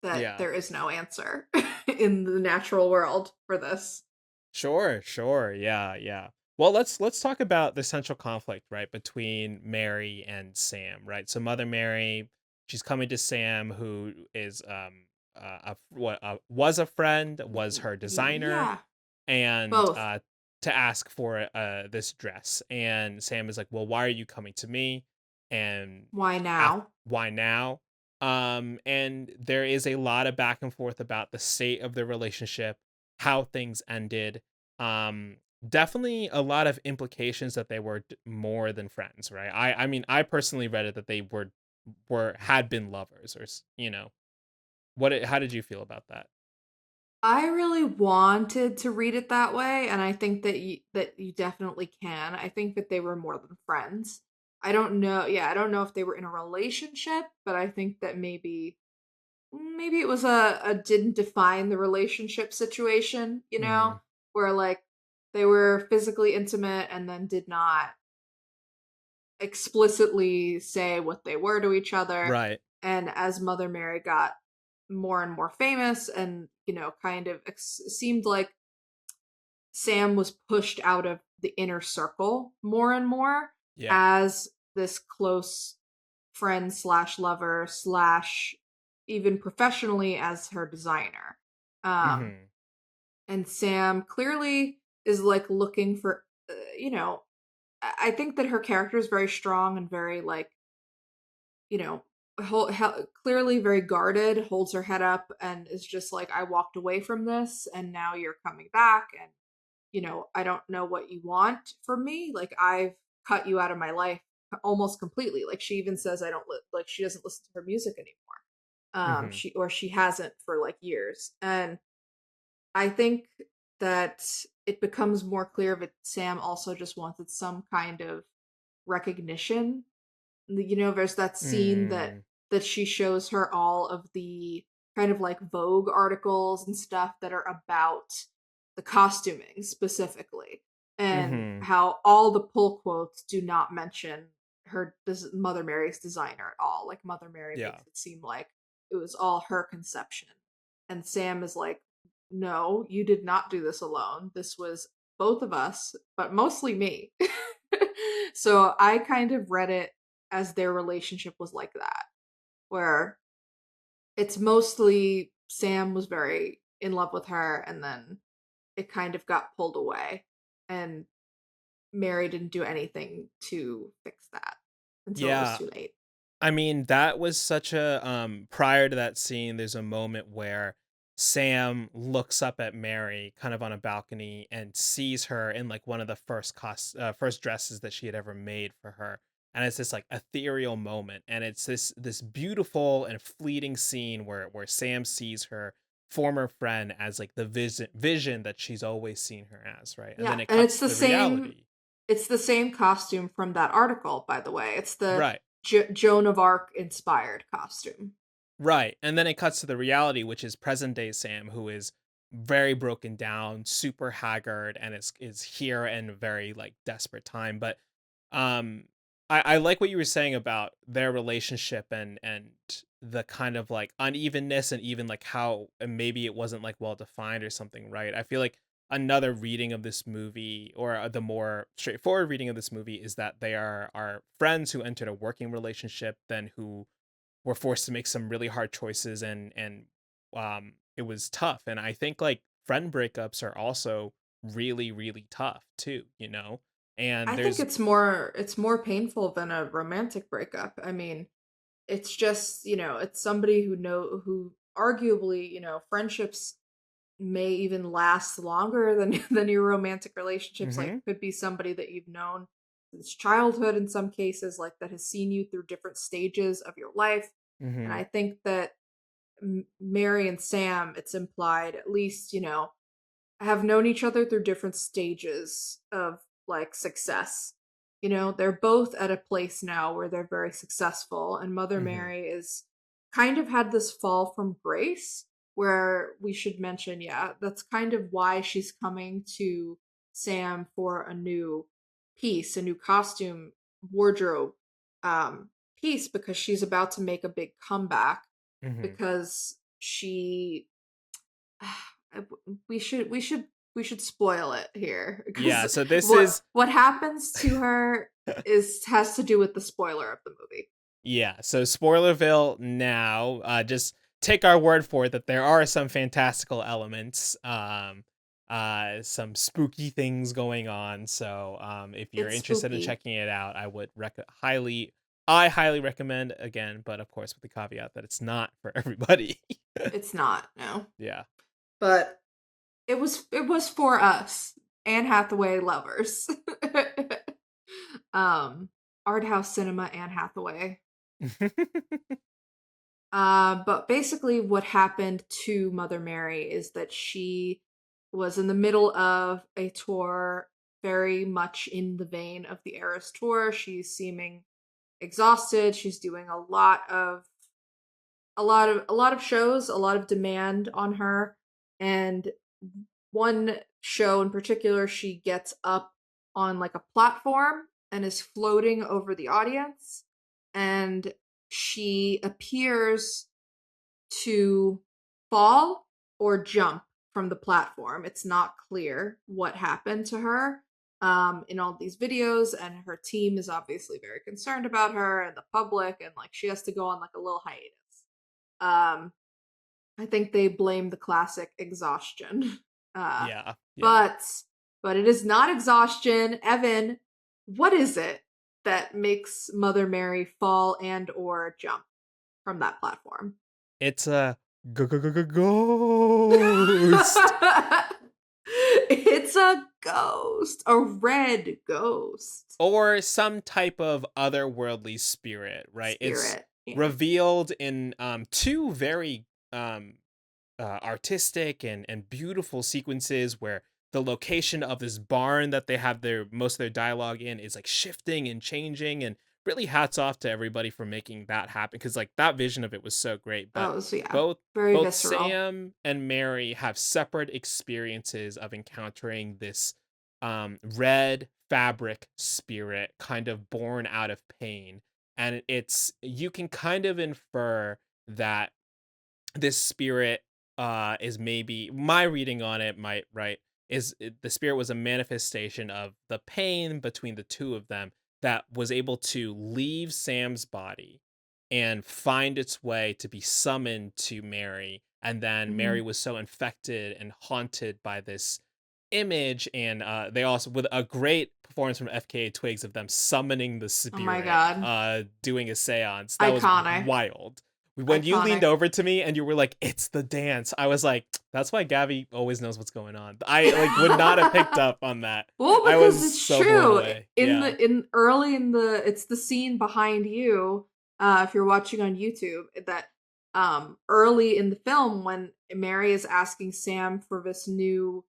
Speaker 2: that
Speaker 1: Yeah.
Speaker 2: there is no answer in the natural world for this.
Speaker 1: Sure, sure. Yeah, yeah. Well, let's talk about the central conflict, right, between Mary and Sam, right? So Mother Mary, she's coming to Sam, who is was a friend, was her designer,
Speaker 2: Yeah,
Speaker 1: and
Speaker 2: both.
Speaker 1: to ask for this dress. And Sam is like, "Well, why are you coming to me?" And
Speaker 2: Why now?
Speaker 1: why now? And there is a lot of back and forth about the state of the relationship, how things ended. Um, Definitely a lot of implications that they were more than friends, right? I mean, I personally read it that they were had been lovers, or how did you feel about that?
Speaker 2: I really wanted to read it that way, and I think that you definitely can. I think that they were more than friends. I don't know. Yeah, I don't know if they were in a relationship, but I think that maybe it was a didn't define the relationship situation,
Speaker 1: Mm,
Speaker 2: where like they were physically intimate and then did not explicitly say what they were to each other.
Speaker 1: right.
Speaker 2: And as Mother Mary got more and more famous and, kind of seemed like Sam was pushed out of the inner circle more and more
Speaker 1: Yeah.
Speaker 2: as this close friend slash lover slash even professionally as her designer. Um,
Speaker 1: Mhm.
Speaker 2: and Sam clearly is like looking for, you know, I think that her character is very strong and very like, you know, clearly very guarded, holds her head up, and is just like, I walked away from this, and now you're coming back, and I don't know what you want from me. Like, I've cut you out of my life almost completely. Like, she even says, I don't like, she doesn't listen to her music anymore.
Speaker 1: Mhm.
Speaker 2: She hasn't for like years. And I think that it becomes more clear that Sam also just wanted some kind of recognition. There's that scene that
Speaker 1: Mm.
Speaker 2: she shows her all of the kind of like Vogue articles and stuff that are about the costuming specifically, and
Speaker 1: Mhm.
Speaker 2: how all the pull quotes do not mention Mother Mary's designer at all. Like, Mother Mary
Speaker 1: Yeah.
Speaker 2: makes it seem like it was all her conception, and Sam is like, no, you did not do this alone. This was both of us, but mostly me. So I kind of read it as their relationship was like that, where it's mostly Sam was very in love with her, and then it kind of got pulled away, and Mary didn't do anything to fix that until it was
Speaker 1: Yeah.
Speaker 2: too late.
Speaker 1: I mean, that was such a prior to that scene, there's a moment where Sam looks up at Mary kind of on a balcony and sees her in like one of the first dresses that she had ever made for her. And it's this like ethereal moment, and it's this beautiful and fleeting scene where Sam sees her former friend as like the vision that she's always seen her as, right? And
Speaker 2: Yeah,
Speaker 1: then it
Speaker 2: and
Speaker 1: cuts to the reality.
Speaker 2: it's the same costume from that article, by the way. It's the
Speaker 1: Right.
Speaker 2: Joan of Arc inspired costume.
Speaker 1: Right. And then it cuts to the reality, which is present day Sam, who is very broken down, super haggard, and is here in a very like desperate time. But um I like what you were saying about their relationship and the kind of like unevenness, and even like how maybe it wasn't like well defined or something, right? I feel like another reading of this movie, or the more straightforward reading of this movie, is that they are friends who entered a working relationship, then who were forced to make some really hard choices, and it was tough. And I think like friend breakups are also really really tough too. And
Speaker 2: I think
Speaker 1: there's
Speaker 2: it's more painful than a romantic breakup. I mean, it's just, it's somebody who arguably, friendships may even last longer than than your romantic relationships. Like,
Speaker 1: Mhm.
Speaker 2: it could be somebody that you've known since childhood in some cases, like that has seen you through different stages of your life. And
Speaker 1: Mhm.
Speaker 2: I think that Mary and Sam, it's implied, at least, have known each other through different stages of like success. They're both at a place now where they're very successful, and Mother
Speaker 1: Mhm.
Speaker 2: Mary is kind of had this fall from grace, where we should mention, yeah, that's kind of why she's coming to Sam for a new piece, a new costume wardrobe um piece, because she's about to make a big comeback,
Speaker 1: Mhm.
Speaker 2: because she we should spoil it here,
Speaker 1: Yeah,
Speaker 2: because
Speaker 1: so this
Speaker 2: what
Speaker 1: is
Speaker 2: what happens to her is has to do with the spoiler of the movie.
Speaker 1: yeah, so Spoilerville now. Just take our word for it that there are some fantastical elements, some spooky things going on. So if you're
Speaker 2: It's
Speaker 1: interested in
Speaker 2: spooky.
Speaker 1: checking it out, I would highly I highly recommend again, but of course with the caveat that it's not for everybody.
Speaker 2: It's not, no.
Speaker 1: Yeah.
Speaker 2: But it was for us, Anne Hathaway lovers. um, Art house cinema, Anne Hathaway. But basically, what happened to Mother Mary is that she was in the middle of a tour, very much in the vein of the Eras tour. She's seeming exhausted. She's doing a lot of shows, a lot of demand on her, and one show in particular, she gets up on like a platform and is floating over the audience, and she appears to fall or jump from the platform. It's not clear what happened to her in all these videos, and her team is obviously very concerned about her and the public, and like she has to go on like a little hiatus. Um, I think they blame the classic exhaustion. Uh,
Speaker 1: Yeah. Yeah.
Speaker 2: but but it is not exhaustion. Evan, what is it that makes Mother Mary fall and or jump from that platform?
Speaker 1: It's a ghost.
Speaker 2: It's a ghost, a red ghost
Speaker 1: Or some type of otherworldly spirit, right? It's
Speaker 2: spirit. Yeah.
Speaker 1: revealed in two very artistic and beautiful sequences where the location of this barn that they have their most of their dialogue in is like shifting and changing, and really hats off to everybody for making that happen, because like that vision of it was so great. But
Speaker 2: Oh, so yeah,
Speaker 1: both
Speaker 2: very
Speaker 1: both
Speaker 2: visceral.
Speaker 1: Sam and Mary have separate experiences of encountering this red fabric spirit kind of born out of pain, and it's you can kind of infer that this spirit is maybe my reading on it might right the spirit was a manifestation of the pain between the two of them that was able to leave Sam's body and find its way to be summoned to Mary, and then Mary
Speaker 2: Mhm.
Speaker 1: was so infected and haunted by this image, and they also with a great performance from FKA Twigs of them summoning the
Speaker 2: Oh my
Speaker 1: spirit,
Speaker 2: god,
Speaker 1: doing a seance. That was
Speaker 2: iconic,
Speaker 1: wild. When you leaned
Speaker 2: iconic.
Speaker 1: over to me and you were like, "It's the dance," I was like, "That's why Gabby always knows what's going on." I like would not have picked up on that.
Speaker 2: Well,
Speaker 1: I
Speaker 2: because
Speaker 1: was
Speaker 2: it's
Speaker 1: so blown
Speaker 2: true.
Speaker 1: away.
Speaker 2: In
Speaker 1: Yeah.
Speaker 2: the in early in the it's the scene behind you, if you're watching on YouTube, that early in the film when Mary is asking Sam for this new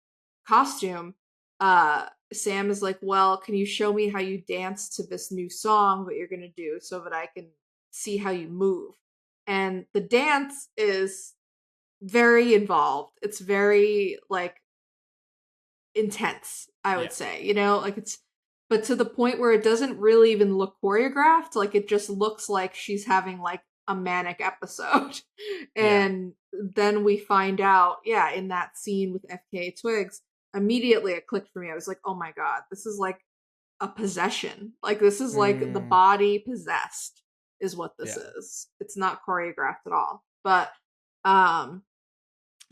Speaker 2: costume, Sam is like, "Well, can you show me how you dance to this new song that you're gonna do so that I can see how you move?" And the dance is very involved. It's very like intense, I would
Speaker 1: Yeah.
Speaker 2: say. Like it's but to the point where it doesn't really even look choreographed, like it just looks like she's having like a manic episode.
Speaker 1: Yeah.
Speaker 2: And then we find out, yeah, in that scene with FKA Twigs, immediately it clicked for me. I was like, "Oh my god, this is like a possession. Like this is like the
Speaker 1: Mm,
Speaker 2: body possessed is what this
Speaker 1: yeah.
Speaker 2: is. It's not choreographed at all." But um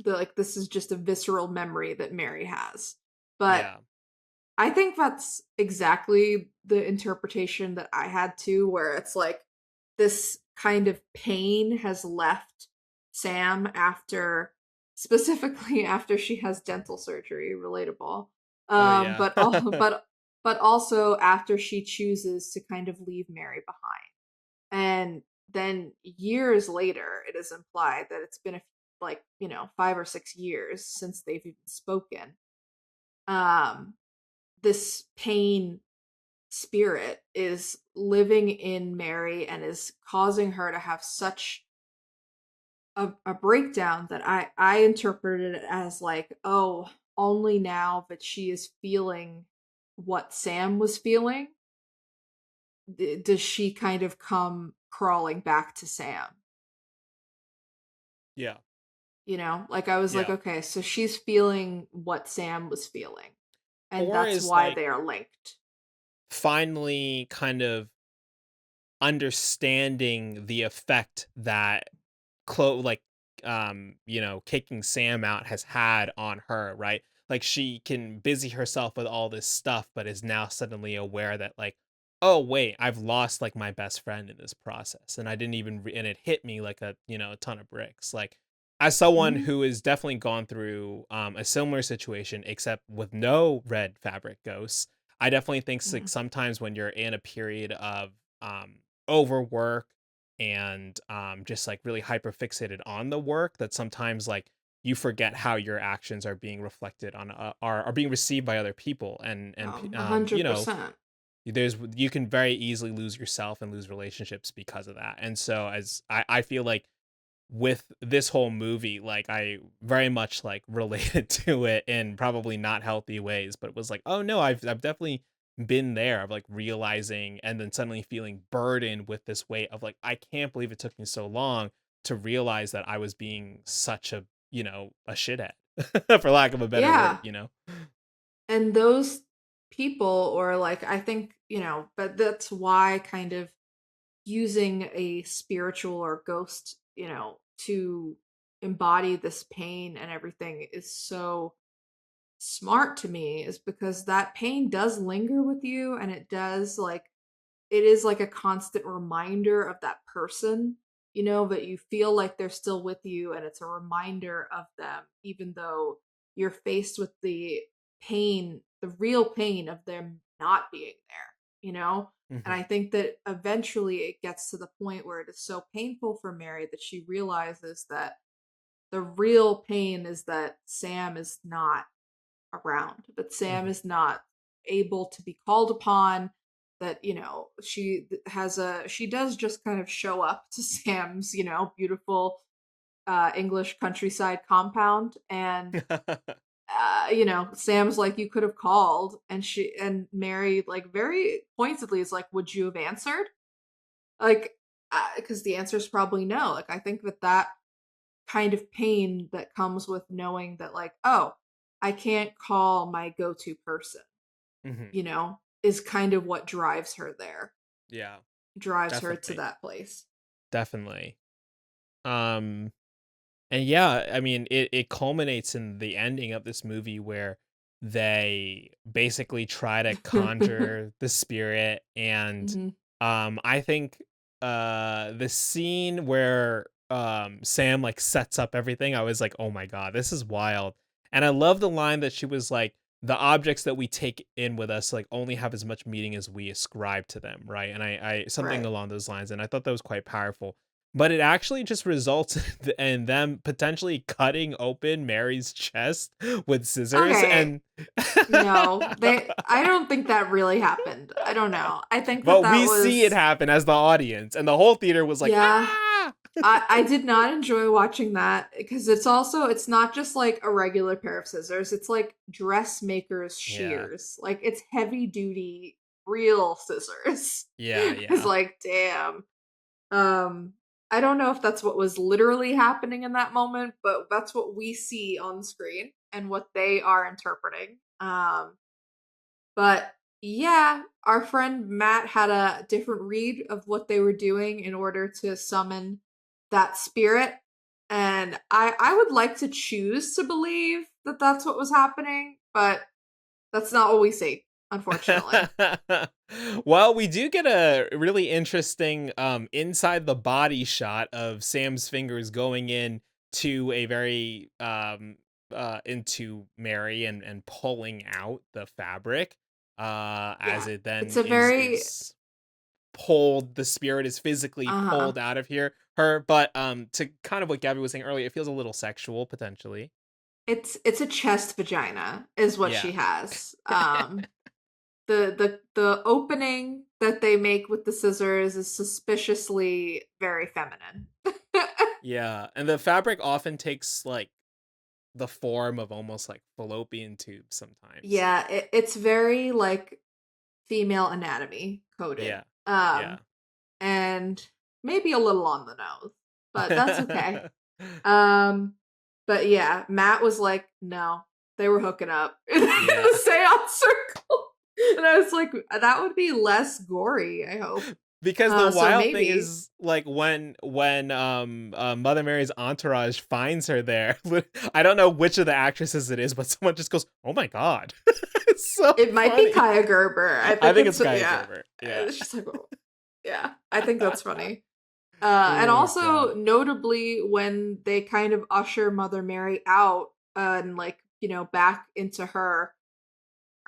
Speaker 2: like this is just a visceral memory that Mary has. But
Speaker 1: Yeah.
Speaker 2: I think that's exactly the interpretation that I had too, where it's like this kind of pain has left Sam after, specifically after she has dental surgery, relatable.
Speaker 1: Oh yeah.
Speaker 2: But all but also after she chooses to kind of leave Mary behind. And then years later, it is implied that it's been like 5 or 6 years since they've even spoken. Um, this pain spirit is living in Mary and is causing her to have such a breakdown that I interpreted it as like, oh, only now that she is feeling what Sam was feeling, does she kind of come crawling back to Sam.
Speaker 1: Yeah.
Speaker 2: Like I was like,
Speaker 1: Yeah.
Speaker 2: okay, so she's feeling what Sam was feeling, and
Speaker 1: Or
Speaker 2: that's
Speaker 1: is
Speaker 2: why
Speaker 1: like
Speaker 2: they are linked.
Speaker 1: finally kind of understanding the effect that kicking Sam out has had on her, right? Like she can busy herself with all this stuff, but is now suddenly aware that like, oh wait, I've lost like my best friend in this process, and I didn't even and it hit me like a, a ton of bricks. Like, as someone
Speaker 2: Mhm.
Speaker 1: who has definitely gone through a similar situation, except with no red fabric ghosts, I definitely think like
Speaker 2: Mhm.
Speaker 1: sometimes when you're in a period of overwork and just like really hyper fixated on the work, that sometimes like you forget how your actions are being reflected on are being received by other people,
Speaker 2: A hundred
Speaker 1: you know,
Speaker 2: percent.
Speaker 1: you can very easily lose yourself and lose relationships because of that. And so as I feel like with this whole movie, like I very much like related to it in probably not healthy ways, but it was like, oh no, I've definitely been there of like realizing and then suddenly feeling burdened with this weight of like, I can't believe it took me so long to realize that I was being such a, a shithead for lack of a better word,
Speaker 2: Yeah. And those people, or like, I think, but that's why kind of using a spiritual or ghost, to embody this pain and everything is so smart to me, is because that pain does linger with you, and it is like a constant reminder of that person, but you feel like they're still with you, and it's a reminder of them, even though you're faced with the real pain of them not being there, you know? And
Speaker 1: hmm
Speaker 2: I think that eventually it gets to the point where it is so painful for Mary that she realizes that the real pain is that Sam is not around, that Sam
Speaker 1: hmm
Speaker 2: is not able to be called upon, that, she does just kind of show up to Sam's, beautiful English countryside compound, and Sam's like, you could have called, and Mary like very pointedly is like, would you have answered? Like, because the answer is probably no. Like, I think that kind of pain that comes with knowing that, like, oh, I can't call my go-to person,
Speaker 1: hmm
Speaker 2: is kind of what drives her there,
Speaker 1: yeah,
Speaker 2: drives her to
Speaker 1: definitely,
Speaker 2: that place.
Speaker 1: definitely. Um, and yeah, I mean, it culminates in the ending of this movie where they basically try to conjure the spirit. And
Speaker 2: Hmm.
Speaker 1: I think the scene where Sam like sets up everything, I was like, oh my god, this is wild. And I love the line that she was like, the objects that we take in with us like only have as much meaning as we ascribe to them, right? And I something
Speaker 2: Right.
Speaker 1: along those lines, and I thought that was quite powerful. But it actually just results in them potentially cutting open Mary's chest with scissors.
Speaker 2: Okay.
Speaker 1: And
Speaker 2: No, I don't think that really happened. I don't know. I think that
Speaker 1: but
Speaker 2: that
Speaker 1: we see it
Speaker 2: was,
Speaker 1: happen as the audience, and the whole theater was like,
Speaker 2: yeah.
Speaker 1: ah.
Speaker 2: I did not enjoy watching that, because it's not just like a regular pair of scissors. It's like dressmaker's
Speaker 1: Yeah,
Speaker 2: shears. Like, it's heavy duty real scissors.
Speaker 1: yeah,
Speaker 2: It's
Speaker 1: yeah.
Speaker 2: like, damn. Um I don't know if that's what was literally happening in that moment, but that's what we see on screen and what they are interpreting. But yeah, our friend Matt had a different read of what they were doing in order to summon that spirit. And I would like to choose to believe that that's what was happening, but that's not what we see, unfortunately.
Speaker 1: Well, we do get a really interesting inside the body shot of Sam's fingers going in to a very into Mary and pulling out the fabric as
Speaker 2: Yeah.
Speaker 1: it
Speaker 2: It's
Speaker 1: then
Speaker 2: a
Speaker 1: is
Speaker 2: very
Speaker 1: is pulled, the spirit is physically
Speaker 2: uh-huh.
Speaker 1: pulled out of here her. But to kind of what Gabby was saying earlier, it feels a little sexual potentially.
Speaker 2: It's a chest vagina is what
Speaker 1: Yeah.
Speaker 2: she has. The opening that they make with the scissors is suspiciously very feminine.
Speaker 1: Yeah, and the fabric often takes like the form of almost like fallopian tubes sometimes.
Speaker 2: Yeah, it's very like female anatomy coded.
Speaker 1: Yeah. Yeah.
Speaker 2: And maybe a little on the nose, but that's okay. Um, but yeah, Matt was like, no, they were hooking up in
Speaker 1: Yeah.
Speaker 2: the seance circle. And I was like, that would be less gory, I hope.
Speaker 1: Because the
Speaker 2: So
Speaker 1: wild thing
Speaker 2: maybe
Speaker 1: is like when Mother Mary's entourage finds her there. I don't know which of the actresses it is, but someone just goes, "Oh my god." It's so
Speaker 2: it might be
Speaker 1: funny.
Speaker 2: Kaya Gerber. I
Speaker 1: I
Speaker 2: think
Speaker 1: think it's
Speaker 2: it's
Speaker 1: Kaya
Speaker 2: yeah.
Speaker 1: Gerber. Yeah.
Speaker 2: It's just like, oh, yeah. I think that's funny. And
Speaker 1: Oh god.
Speaker 2: also notably when they kind of usher Mother Mary out and like, back into her,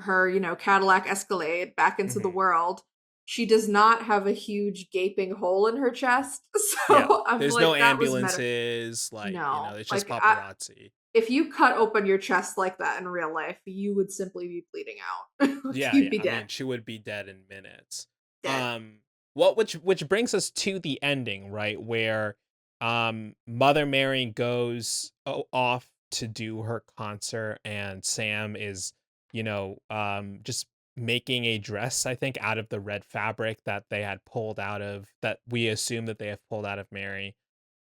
Speaker 2: Cadillac Escalade back into the
Speaker 1: Mhm.
Speaker 2: world, she does not have a huge gaping hole in her chest.
Speaker 1: Yeah.
Speaker 2: So I'm
Speaker 1: There's no
Speaker 2: like, that was
Speaker 1: ambulances, like,
Speaker 2: no.
Speaker 1: it's just
Speaker 2: Like
Speaker 1: paparazzi.
Speaker 2: if you cut open your chest like that in real life, you would simply be bleeding out. Like
Speaker 1: Yeah,
Speaker 2: you'd
Speaker 1: yeah.
Speaker 2: be
Speaker 1: I
Speaker 2: dead.
Speaker 1: mean, she would be dead in minutes.
Speaker 2: Dead.
Speaker 1: Um, which brings us to the ending, right? Where Mother Mary goes off to do her concert and Sam is, just making a dress, I think, out of the red fabric that they had pulled out of that we assume that they have pulled out of Mary.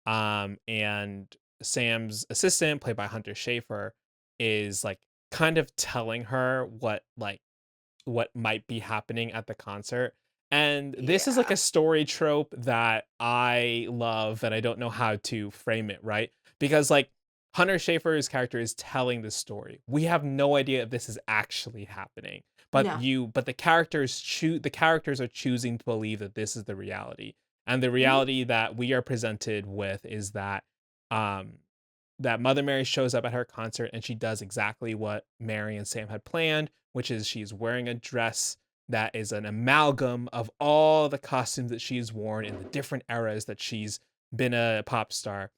Speaker 1: And Sam's assistant, played by Hunter Schafer, is like kind of telling her what might be happening at the concert. And this is like
Speaker 2: Yeah.
Speaker 1: a story trope that I love and I don't know how to frame it, right? Because like Hunter Schafer's character is telling the story. We have no idea if this is actually happening.
Speaker 2: No.
Speaker 1: But the characters are choosing to believe that this is the reality. And the
Speaker 2: Mhm.
Speaker 1: reality that we are presented with is um that Mother Mary shows up at her concert and she does exactly what Mary and Sam had planned, which is she's wearing a dress that is an amalgam of all the costumes that she's worn in the different eras that she's been a pop star.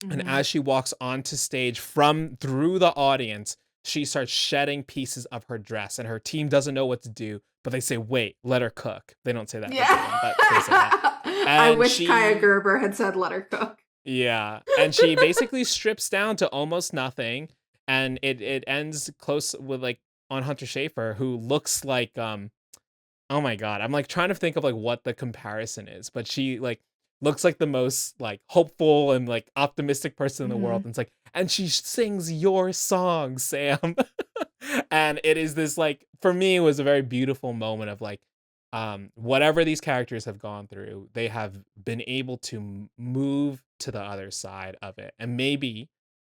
Speaker 1: And
Speaker 2: Mhm.
Speaker 1: as she walks onto stage from through the audience, she starts shedding pieces of her dress, and her team doesn't know what to do, but they say, "Wait, let her cook." They don't say that
Speaker 2: Yeah.
Speaker 1: verbatim, but they say that.
Speaker 2: I
Speaker 1: And
Speaker 2: wish Kaya
Speaker 1: she
Speaker 2: Gerber had said let her cook.
Speaker 1: Yeah, and she basically strips down to almost nothing, and it ends close with like on Hunter Schafer, who looks like oh my god, I'm like trying to think of like what the comparison is, but she like looks like the most like hopeful and like optimistic person in the world,
Speaker 2: Mhm.
Speaker 1: and it's like, and she sings your song, Sam. And it is this like for me it was a very beautiful moment of like whatever these characters have gone through, they have been able to move to the other side of it, and maybe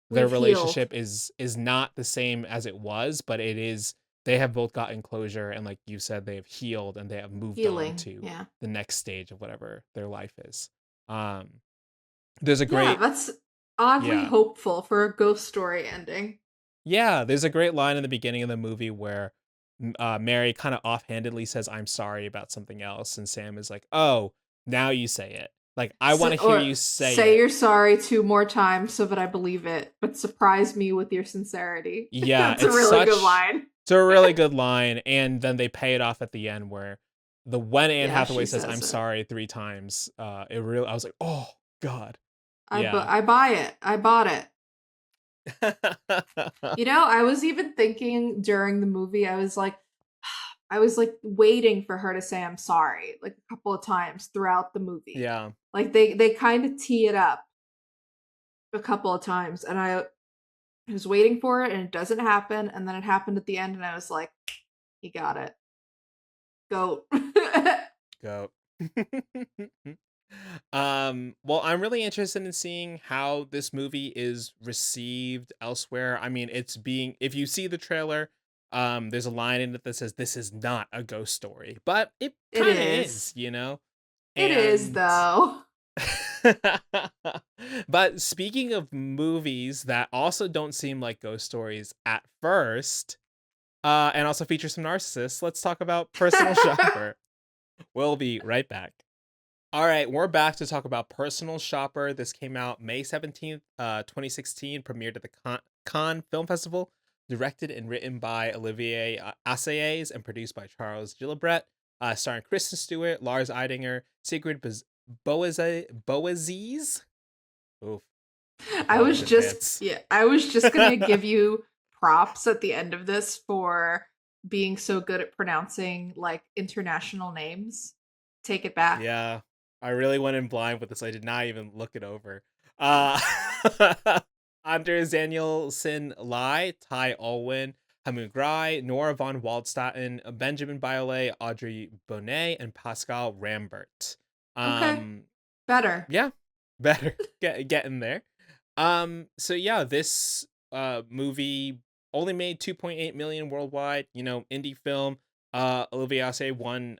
Speaker 1: their
Speaker 2: We've healed.
Speaker 1: relationship is not the same as it was, but it is, they have both gotten closure, and like you said, they have healed and they have moved on
Speaker 2: Healing.
Speaker 1: to
Speaker 2: Yeah.
Speaker 1: the next stage of whatever their life is. um there's a
Speaker 2: Yeah,
Speaker 1: great
Speaker 2: that's oddly
Speaker 1: yeah
Speaker 2: hopeful for a ghost story ending.
Speaker 1: Yeah, there's a great line in the beginning of the movie where Mary kind of offhandedly says, "I'm sorry" about something else, and Sam is like, "Oh, now you say it. Like, I want
Speaker 2: So,
Speaker 1: to hear
Speaker 2: or
Speaker 1: you say
Speaker 2: say
Speaker 1: it."
Speaker 2: you're sorry 2 more times so that I believe it, but surprise me with your sincerity.
Speaker 1: Yeah,
Speaker 2: That's a really good line.
Speaker 1: it's a really good line, and then they pay it off at the end where the when Anne
Speaker 2: Yeah,
Speaker 1: Hathaway
Speaker 2: she
Speaker 1: says,
Speaker 2: says
Speaker 1: "I'm
Speaker 2: it.
Speaker 1: sorry" 3 times, it really, I was like, "Oh God." Yeah.
Speaker 2: I buy it. I bought it. I was even thinking during the movie, I was like waiting for her to say I'm sorry, like a couple of times throughout the movie.
Speaker 1: Yeah.
Speaker 2: Like they kind of tee it up a couple of times, and I was waiting for it, and it doesn't happen, and then it happened at the end, and I was like, "You got it, goat."
Speaker 1: Go. Well, I'm really interested in seeing how this movie is received elsewhere. I mean, it's being, if you see the trailer, there's a line in it that says this is not a ghost story, but it
Speaker 2: It
Speaker 1: kind of is,
Speaker 2: is. It is
Speaker 1: And
Speaker 2: though.
Speaker 1: but speaking of movies that also don't seem like ghost stories at first, and also feature some narcissists, let's talk about Personal Shopper. We'll be right back. All right, we're back to talk about Personal Shopper. This came out May 17th, 2016, premiered at the Cannes Film Festival, directed and written by Olivier Assayas, and produced by Charles Gilabret, starring Kristen Stewart, Lars Eidinger, Sigrid Boaziz. Oof, apologies in advance.
Speaker 2: I was just gonna give you props at the end of this for being so good at pronouncing like international names. Take it back.
Speaker 1: Yeah, I really went in blind with this. I did not even look it over. Anders Danielson Lai, Ty Olwyn, Hamugrai, Nora von Waldstatten, Benjamin Biolay, Audrey Bonnet, and Pascal Rambert.
Speaker 2: Okay.
Speaker 1: Um,
Speaker 2: Better.
Speaker 1: yeah, better getting there. So yeah, this movie only made 2.8 million worldwide. You know, indie film. Olivier Assayas won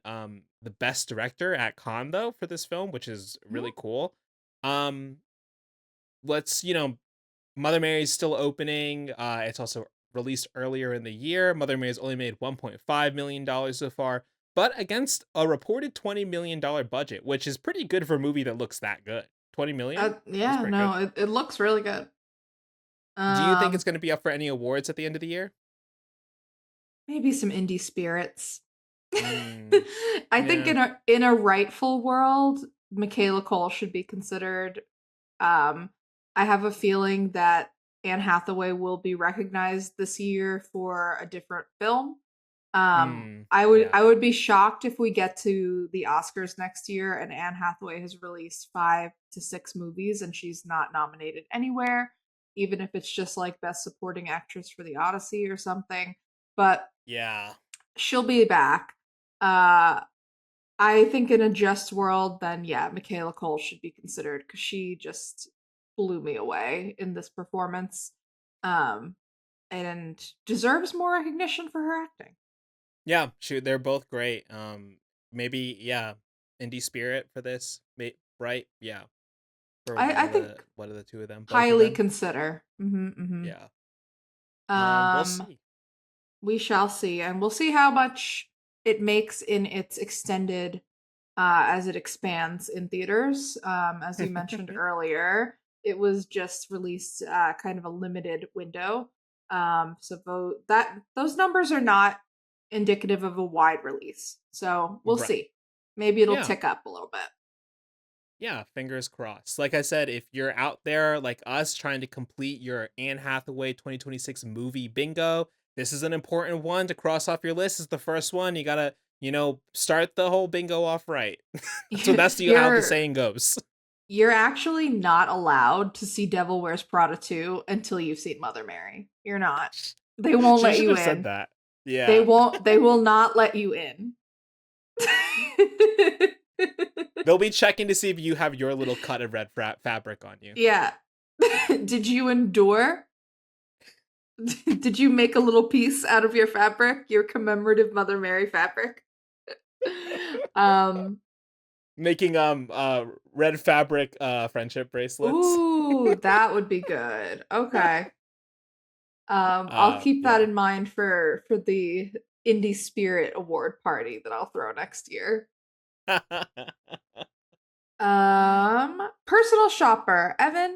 Speaker 1: the best director at Cannes though for this film, which is really cool. Um, let's Mother Mary's still opening. It's also released earlier in the year. Mother Mary's only made $1.5 million so far, but against a reported $20 million budget, which is pretty good for a movie that looks that good. 20 million? That's
Speaker 2: Yeah,
Speaker 1: pretty good.
Speaker 2: no, it looks really good.
Speaker 1: Do you think it's
Speaker 2: Um,
Speaker 1: going to be up for any awards at the end of the year?
Speaker 2: Maybe some indie spirits.
Speaker 1: Mm,
Speaker 2: I think
Speaker 1: yeah.
Speaker 2: in a rightful world, Michaela Cole should be considered. Um, I have a feeling that Anne Hathaway will be recognized this year for a different film.
Speaker 1: Yeah.
Speaker 2: I would be shocked if we get to the Oscars next year and Anne Hathaway has released 5 to 6 movies and she's not nominated anywhere, even if it's just like Best Supporting Actress for The Odyssey or something. But
Speaker 1: Yeah.
Speaker 2: she'll be back. Uh, I think in a just world, then yeah, Michaela Cole should be considered because she just blew me away in this performance, um, and deserves more recognition for her acting.
Speaker 1: Yeah, shoot, they're both great. Maybe yeah, Indie Spirit for this, right? Yeah, for
Speaker 2: I think
Speaker 1: one of the two of them, both of
Speaker 2: highly
Speaker 1: them.
Speaker 2: consider.
Speaker 1: Yeah. We'll
Speaker 2: Um,
Speaker 1: see.
Speaker 2: we shall see, and we'll see how much it makes in its extended as it expands in theaters. As you mentioned earlier, it was just released kind of a limited window. Those numbers are not indicative of a wide release. So we'll
Speaker 1: Right.
Speaker 2: see. Maybe it'll
Speaker 1: Yeah.
Speaker 2: tick up a little bit.
Speaker 1: Yeah, fingers crossed. Like I said, if you're out there like us trying to complete your Anne Hathaway 2026 movie bingo, this is an important one to cross off your list. It's the first one. You gotta, start the whole bingo off right. That's how the
Speaker 2: you're
Speaker 1: saying goes.
Speaker 2: you're actually not allowed to see Devil Wears Prada 2 until you've seen Mother Mary. You're not. They won't
Speaker 1: She
Speaker 2: let
Speaker 1: should
Speaker 2: you
Speaker 1: have said
Speaker 2: in.
Speaker 1: that. Yeah.
Speaker 2: They will not let you in.
Speaker 1: They'll be checking to see if you have your little cut of red fabric on you.
Speaker 2: Yeah. Did you endure? Did you make a little piece out of your fabric, your commemorative Mother Mary fabric? um
Speaker 1: Making red fabric friendship bracelets.
Speaker 2: Ooh, that would be good. Okay. I'll keep that
Speaker 1: Yeah.
Speaker 2: in mind for the Indie Spirit Award party that I'll throw next year. Personal shopper. Evan,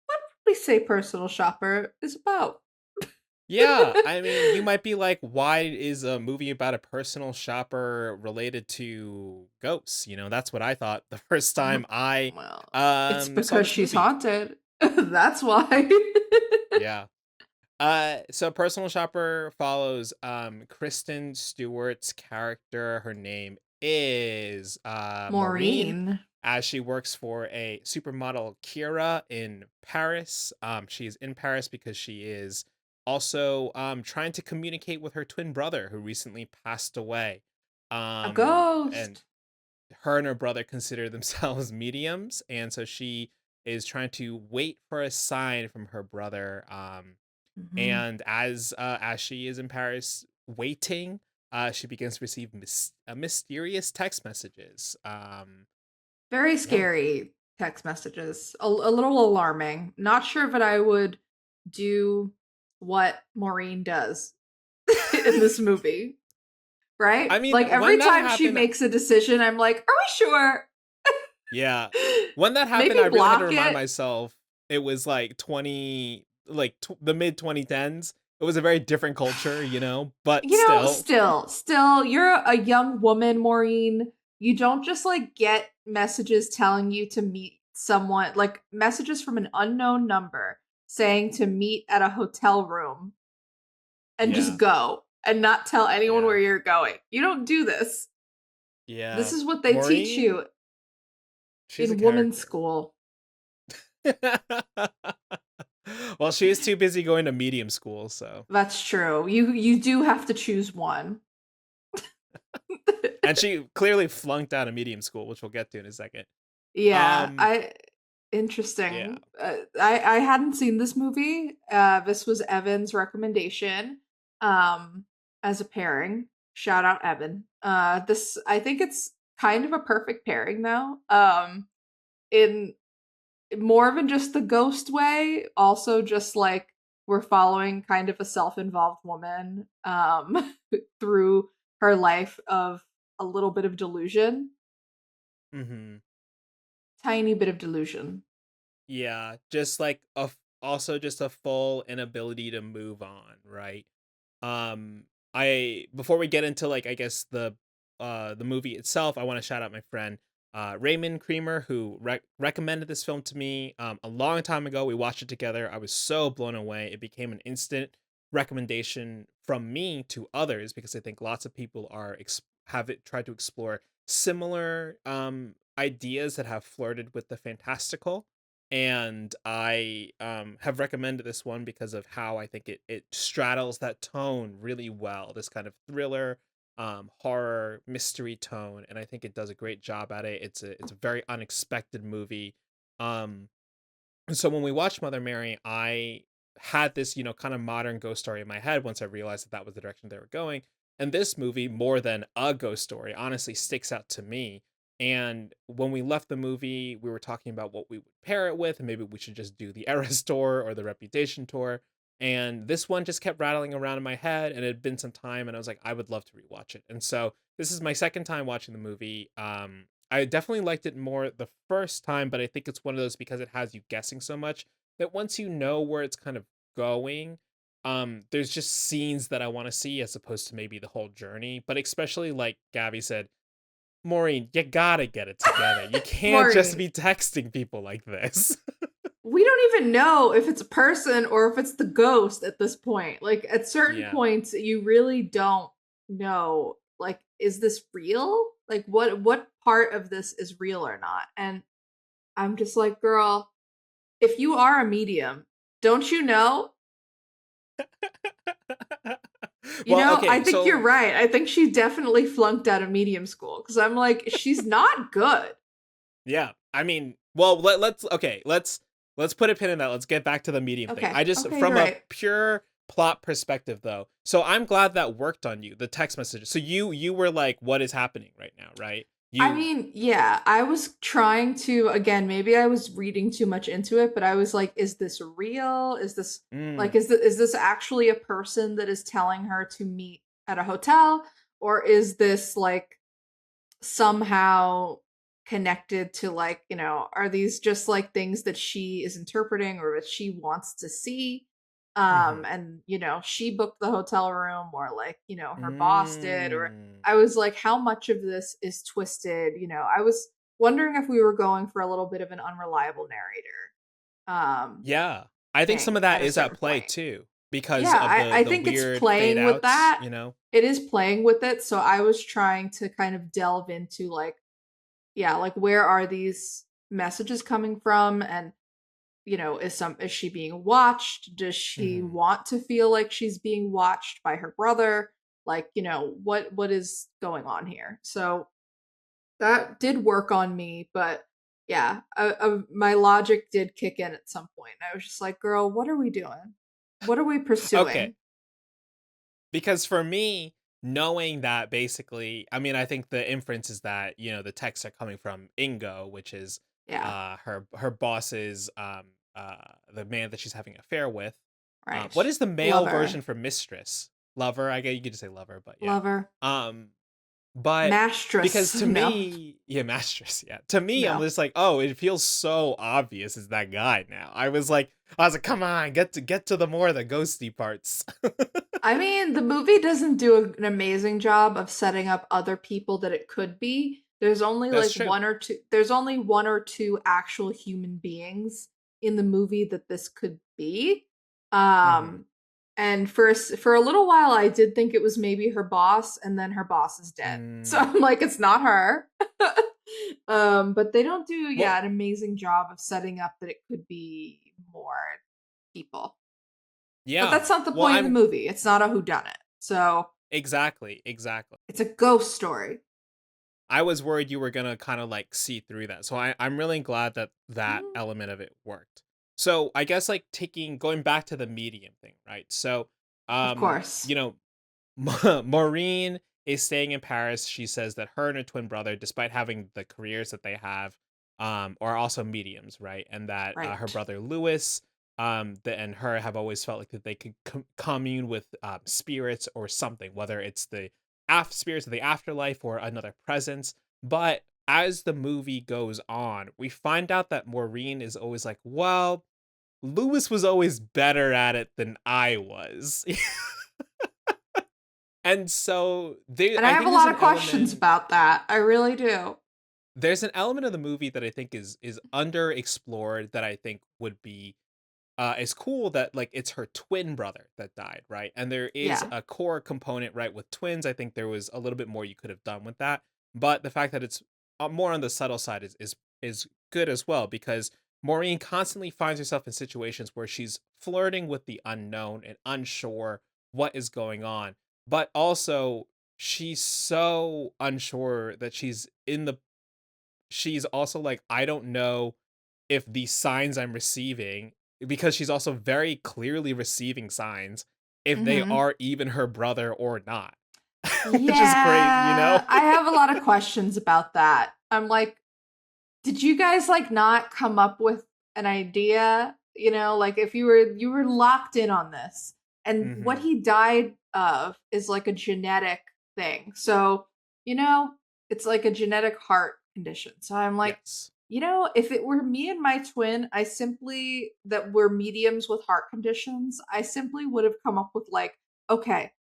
Speaker 2: what would we say personal shopper is about?
Speaker 1: Yeah, I mean, you might be like, why is a movie about a personal shopper related to ghosts? That's what I thought the first time I
Speaker 2: Well, it's
Speaker 1: saw
Speaker 2: because
Speaker 1: this
Speaker 2: she's
Speaker 1: movie.
Speaker 2: haunted. That's why.
Speaker 1: Yeah. So Personal Shopper follows Kristen Stewart's character. Her name is Maureen,
Speaker 2: Maureen.
Speaker 1: as she works for a supermodel Kira in Paris. She's in Paris because she is also trying to communicate with her twin brother who recently passed away.
Speaker 2: A
Speaker 1: And
Speaker 2: ghost.
Speaker 1: her and her brother consider themselves mediums, and so she is trying to wait for a sign from her brother.
Speaker 2: Mm-hmm.
Speaker 1: And as she is in Paris waiting, she begins to receive mysterious text messages.
Speaker 2: Very
Speaker 1: Yeah.
Speaker 2: scary text messages. A little alarming. Not sure that I would do what Maureen does in this movie. Right?
Speaker 1: I mean,
Speaker 2: Like every
Speaker 1: when that
Speaker 2: time she
Speaker 1: happened,
Speaker 2: makes a decision, I'm like, are we sure?
Speaker 1: yeah, when that happened,
Speaker 2: Maybe
Speaker 1: I really had to
Speaker 2: block
Speaker 1: remind
Speaker 2: it.
Speaker 1: myself it was like the mid 2010s. It was a very different culture, but still.
Speaker 2: Still, you're a young woman, Maureen. You don't just like get messages telling you to meet someone, like messages from an unknown number saying to meet at a hotel room and just
Speaker 1: Yeah,
Speaker 2: go and not tell anyone
Speaker 1: yeah,
Speaker 2: where you're going. You don't do this. This
Speaker 1: yeah.
Speaker 2: is what they teach
Speaker 1: Maureen,
Speaker 2: you
Speaker 1: she's a
Speaker 2: in women's
Speaker 1: character.
Speaker 2: school.
Speaker 1: Well, she is too busy going to medium school, so.
Speaker 2: That's true. You do have to choose one.
Speaker 1: And she clearly flunked out of medium school, which we'll get to in a second.
Speaker 2: Yeah,
Speaker 1: Um,
Speaker 2: I
Speaker 1: yeah.
Speaker 2: interesting. I hadn't seen this movie. This was Evan's recommendation um as a pairing. Shout out Evan. This I think it's kind of a perfect pairing though. In more than just the ghost way, also just like we're following kind of a self-involved woman through her life of a little bit of delusion,
Speaker 1: Mm-hmm.
Speaker 2: tiny bit of delusion.
Speaker 1: Yeah, just like also just a full inability to move on, right? Um, I before we get into like I guess the movie itself, I want to shout out my friend Raymond Creamer who recommended this film to me a long time ago. We watched it together. I was so blown away. It became an instant recommendation from me to others because I think lots of people are have it tried to explore similar ideas that have flirted with the fantastical, and I have recommended this one because of how I think it straddles that tone really well. This kind of thriller, horror, mystery tone, and I think it does a great job at it. It's a very unexpected movie. Um, so when we watched Mother Mary, I had this, kind of modern ghost story in my head once I realized that that was the direction they were going. And this movie, more than a ghost story, honestly sticks out to me. And when we left the movie, we were talking about what we would pair it with, and maybe we should just do the Eras tour or the Reputation tour. And this one just kept rattling around in my head, and it had been some time, and I was like, I would love to rewatch it. And so this is my second time watching the movie. I definitely liked it more the first time, but I think it's one of those because it has you guessing so much that once you know where it's kind of going, there's just scenes that I want to see as opposed to maybe the whole journey. But especially like Gabby said, Maureen, you gotta get it together. You can't just
Speaker 2: Maureen,
Speaker 1: be texting people like this.
Speaker 2: we don't even know if it's a person or if it's the ghost at this point. Like at certain
Speaker 1: Yeah.
Speaker 2: points you really don't know like is this real? Like what part of this is real or not? And I'm just like, girl, if you are a medium, don't you know? You
Speaker 1: Well,
Speaker 2: know, I
Speaker 1: okay,
Speaker 2: think you're
Speaker 1: so
Speaker 2: right. I think she definitely flunked out of medium school because I'm like, she's not good.
Speaker 1: yeah, I mean, well, let's put a pin in that. Let's get back to the medium thing.
Speaker 2: Okay,
Speaker 1: I just
Speaker 2: okay, you're
Speaker 1: from a
Speaker 2: right.
Speaker 1: pure plot perspective though. So I'm glad that worked on you. The text messages. So you were like, what is happening right now, right?
Speaker 2: I
Speaker 1: You
Speaker 2: mean, yeah, I was trying to, again, maybe I was reading too much into it, but I was like, is this real? Is this like
Speaker 1: mm,
Speaker 2: is this actually a person that is telling her to meet at a hotel, or is this like somehow connected to like, are these just like things that she is interpreting or that she wants to see?
Speaker 1: mhm,
Speaker 2: And she booked the hotel room, or like, her boss did, or
Speaker 1: mm.
Speaker 2: I was like, how much of this is twisted? I was wondering if we were going for a little bit of an unreliable narrator
Speaker 1: Yeah. I think some
Speaker 2: thing
Speaker 1: of that
Speaker 2: at a
Speaker 1: is at
Speaker 2: certain
Speaker 1: play
Speaker 2: point.
Speaker 1: too because
Speaker 2: Yeah,
Speaker 1: of
Speaker 2: I
Speaker 1: the
Speaker 2: think it's
Speaker 1: weird fade
Speaker 2: playing with
Speaker 1: outs,
Speaker 2: that.
Speaker 1: you know?
Speaker 2: It is playing with it, so I was trying to kind of delve into like, yeah, like where are these messages coming from? And is she being watched? Does she
Speaker 1: Mhm.
Speaker 2: want to feel like she's being watched by her brother? Like, what is going on here? So that did work on me, but yeah, my logic did kick in at some point. I was just like, girl, what are we doing? What are we
Speaker 1: Okay.
Speaker 2: pursuing?
Speaker 1: Because for me, knowing that basically, I mean, I think the inference is that, the texts are coming from Ingo, which is
Speaker 2: Yeah,
Speaker 1: her boss's the man that she's having an affair with. What
Speaker 2: right.
Speaker 1: is the male
Speaker 2: Lover.
Speaker 1: version for mistress? Lover, I guess you could just say lover, but yeah.
Speaker 2: Lover.
Speaker 1: Um but because
Speaker 2: Mastress.
Speaker 1: to
Speaker 2: No.
Speaker 1: me, yeah, mistress, yeah. To me, I'm
Speaker 2: No.
Speaker 1: just like, oh, it feels so obvious it's that guy now. I was like, come on, get to the more the ghosty parts.
Speaker 2: I mean, the movie doesn't do an amazing job of setting up other people that it could be. There's only
Speaker 1: That's
Speaker 2: like
Speaker 1: true.
Speaker 2: one or two actual human beings in the movie that this could be.
Speaker 1: Hmm.
Speaker 2: Um and for a little while I did think it was maybe her boss, and then her boss is dead. So
Speaker 1: Mm.
Speaker 2: I'm like, it's not her. But they don't do,
Speaker 1: Well,
Speaker 2: yeah, an amazing job of setting up that it could be more people. But
Speaker 1: Yeah.
Speaker 2: that's not the
Speaker 1: Well,
Speaker 2: point of the movie. It's not a whodunit. So
Speaker 1: exactly, exactly.
Speaker 2: it's a ghost story.
Speaker 1: I was worried you were gonna kind of like see through that. So I'm really glad that that
Speaker 2: Mhm.
Speaker 1: element of it worked. So I guess like going back to the medium thing, right? So,
Speaker 2: Of course.
Speaker 1: you know, Maureen is staying in Paris. She says that her and her twin brother, despite having the careers that they have, are also mediums, right? And that her
Speaker 2: Right.
Speaker 1: brother Lewis, and her have always felt like that they could commune with spirits or something, whether it's the spirits of the afterlife or another presence. But as the movie goes on, we find out that Maureen is always like, well, Lewis was always better at it than I was. And so
Speaker 2: And I
Speaker 1: I
Speaker 2: have a
Speaker 1: think there's
Speaker 2: lot
Speaker 1: an
Speaker 2: of questions
Speaker 1: element
Speaker 2: about that. I really do.
Speaker 1: of the movie that I think is underexplored that I think would be is cool, that like it's her twin brother that died, right? And there is
Speaker 2: Yeah.
Speaker 1: a core component, right, with twins. I think there was a little bit more you could have done with that, but the fact that it's more on the subtle side is good as well, because Maureen constantly finds herself in situations where she's flirting with the unknown and unsure what is going on, but also she's so unsure that she's also like, I don't know if these signs I'm receiving, because she's also very clearly receiving signs, if they
Speaker 2: Mhm.
Speaker 1: are even her brother or not. Which is great, you
Speaker 2: Yeah,
Speaker 1: know?
Speaker 2: I have a lot of questions about that. I'm like, did you guys like not come up with an idea? You know, like if you were locked in on this, and what
Speaker 1: Mhm.
Speaker 2: he died of is like a genetic thing. So, you know, it's like a genetic heart condition. So I'm like,
Speaker 1: Yes.
Speaker 2: if it were me and my twin, that were mediums with heart conditions, I simply would have come up with like, okay,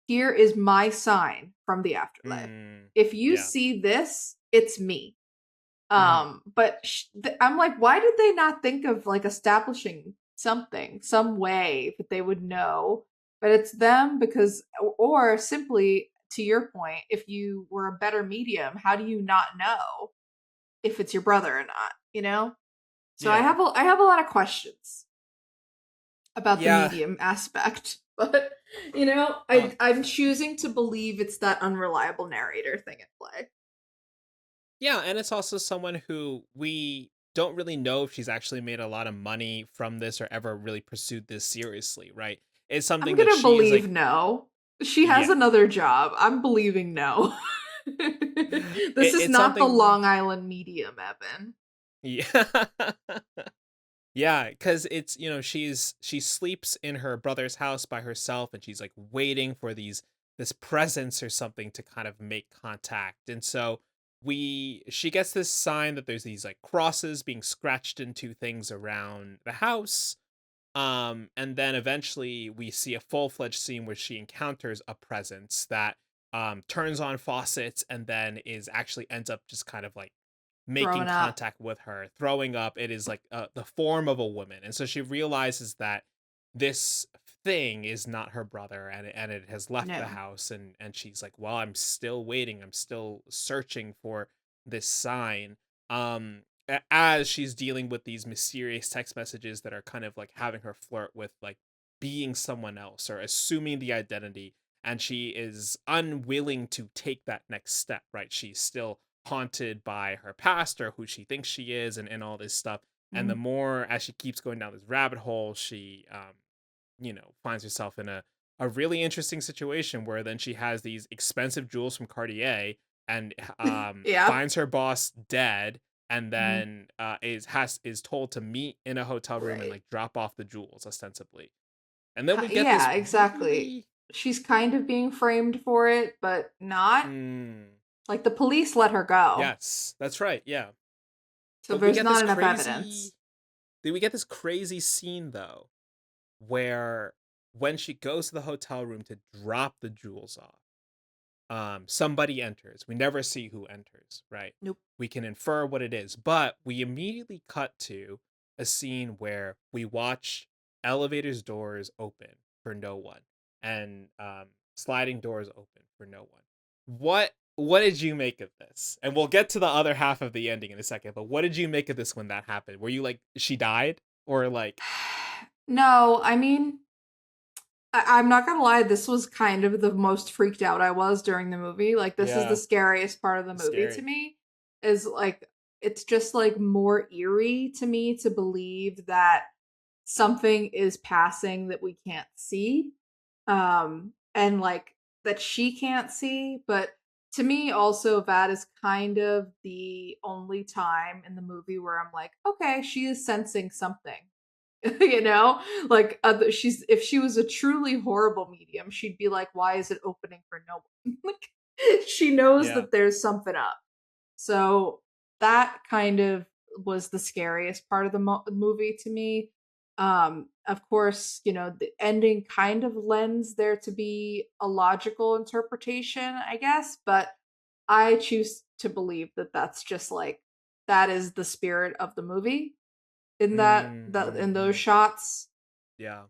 Speaker 2: here is my sign from the afterlife.
Speaker 1: Mm.
Speaker 2: If you
Speaker 1: Yeah.
Speaker 2: see this, it's me.
Speaker 1: Mhm.
Speaker 2: But I'm like, why did they not think of like establishing something, some way that they would know? But it's them because, or simply to your point, if you were a better medium, how do you not know if it's your brother or not? You know. So
Speaker 1: Yeah.
Speaker 2: I have a lot of questions about the
Speaker 1: Yeah.
Speaker 2: medium aspect, but
Speaker 1: Uh,
Speaker 2: I'm choosing to believe it's that unreliable narrator thing at play.
Speaker 1: yeah, and it's also someone who we don't really know if she's actually made a lot of money from this or ever really pursued this seriously, right? It's
Speaker 2: I'm
Speaker 1: something that
Speaker 2: gonna
Speaker 1: she is
Speaker 2: believe
Speaker 1: like,
Speaker 2: no. She has
Speaker 1: yeah.
Speaker 2: another job. I'm believing no. This is
Speaker 1: It's
Speaker 2: not the
Speaker 1: something.
Speaker 2: Long Island medium, Evan.
Speaker 1: Yeah. Yeah, because it's, she sleeps in her brother's house by herself, and she's like waiting for this presence or something to kind of make contact. And so she gets this sign that there's these like crosses being scratched into things around the house. And then eventually we see a full-fledged scene where she encounters a presence that turns on faucets, and then is actually ends up just kind of like making
Speaker 2: Throwing up.
Speaker 1: contact with her, throwing up. It is like the form of a woman, and so she realizes that this thing is not her brother, and it has left the
Speaker 2: No.
Speaker 1: house, and she's like, well, I'm still waiting, I'm still searching for this sign. As she's dealing with these mysterious text messages that are kind of like having her flirt with like being someone else or assuming the identity, and she is unwilling to take that next step, right? She's still haunted by her past or who she thinks she is, and all this stuff. And the
Speaker 2: Mm.
Speaker 1: more as she keeps going down this rabbit hole, she finds herself in a really interesting situation where then she has these expensive jewels from Cartier, and
Speaker 2: Yeah.
Speaker 1: finds her boss dead, and
Speaker 2: Hmm.
Speaker 1: then is told to meet in a hotel room and
Speaker 2: Right.
Speaker 1: like drop off the jewels ostensibly. And then we get this
Speaker 2: Yeah, exactly.
Speaker 1: really
Speaker 2: She's kind of being framed for it, but not.
Speaker 1: mm,
Speaker 2: Like the police let her go,
Speaker 1: yes, that's right, yeah.
Speaker 2: so
Speaker 1: But we
Speaker 2: there's
Speaker 1: get
Speaker 2: not
Speaker 1: this
Speaker 2: enough evidence.
Speaker 1: crazy we get this crazy scene though, where when she goes to the hotel room to drop the jewels off, somebody enters. We never see who enters, right?
Speaker 2: Nope.
Speaker 1: We can infer what it is, but we immediately cut to a scene where we watch elevators doors open for no one, and sliding doors open for no one. What did you make of this? And we'll get to the other half of the ending in a second, but what did you make of this when that happened? Were you like, she died, or like
Speaker 2: No, I mean, I'm not gonna lie, this was kind of the most freaked out I was during the movie. Like, this is the
Speaker 1: Yeah,
Speaker 2: scariest part of the
Speaker 1: it's
Speaker 2: movie to
Speaker 1: scary.
Speaker 2: me. Is like, it's just like more eerie to me to believe that something is passing that we can't see. And like that she can't see. But to me, also, that is kind of the only time in the movie where I'm like, okay, she is sensing something. You know, like she's if she was a truly horrible medium, she'd be like, why is it opening for no one? Like, she knows
Speaker 1: Yeah.
Speaker 2: that there's something up. So that kind of was the scariest part of the movie to me. Of course, you know, the ending kind of lends there to be a logical interpretation, I guess, but I choose to believe that that's just like that is the spirit of the movie in that in those
Speaker 1: Mm-hmm.
Speaker 2: shots.
Speaker 1: Yeah.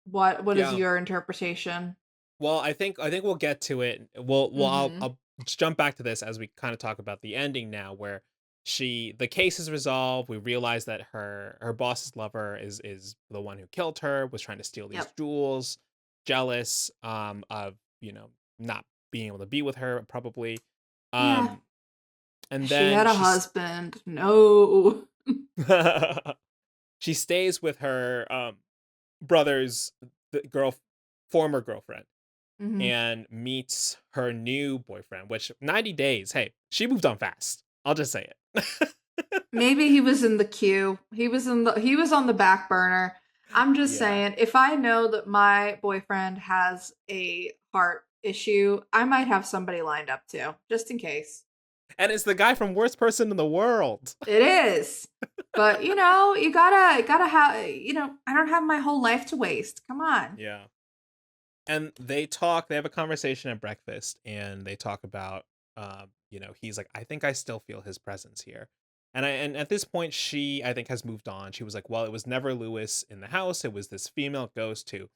Speaker 2: What is
Speaker 1: Yeah.
Speaker 2: your interpretation?
Speaker 1: Well, I think we'll get to it. Well, I'll
Speaker 2: Mhm.
Speaker 1: I'll just jump back to this as we kind of talk about the ending now, where the case is resolved. We realize that her boss's lover is the one who killed her, was trying to steal these
Speaker 2: Yep.
Speaker 1: jewels, jealous of not being able to be with her probably,
Speaker 2: Yeah.
Speaker 1: um, and
Speaker 2: She
Speaker 1: then
Speaker 2: had a husband. No.
Speaker 1: she stays with her brother's girl former girlfriend
Speaker 2: Mhm.
Speaker 1: and meets her new boyfriend, which 90 days, hey, she moved on fast. I'll just say it.
Speaker 2: Maybe he was in the queue. He was on the back burner. I'm just
Speaker 1: Yeah.
Speaker 2: saying, if I know that my boyfriend has a heart issue, I might have somebody lined up too, just in case.
Speaker 1: And it's the guy from Worst Person in the World.
Speaker 2: It is. But you know, you gotta have you know, I don't have my whole life to waste. Come on.
Speaker 1: Yeah. And they have a conversation at breakfast and they talk about he's like, I think I still feel his presence here. And at this point she I think has moved on. She was like, well, it was never Lewis in the house. It was this female ghost who,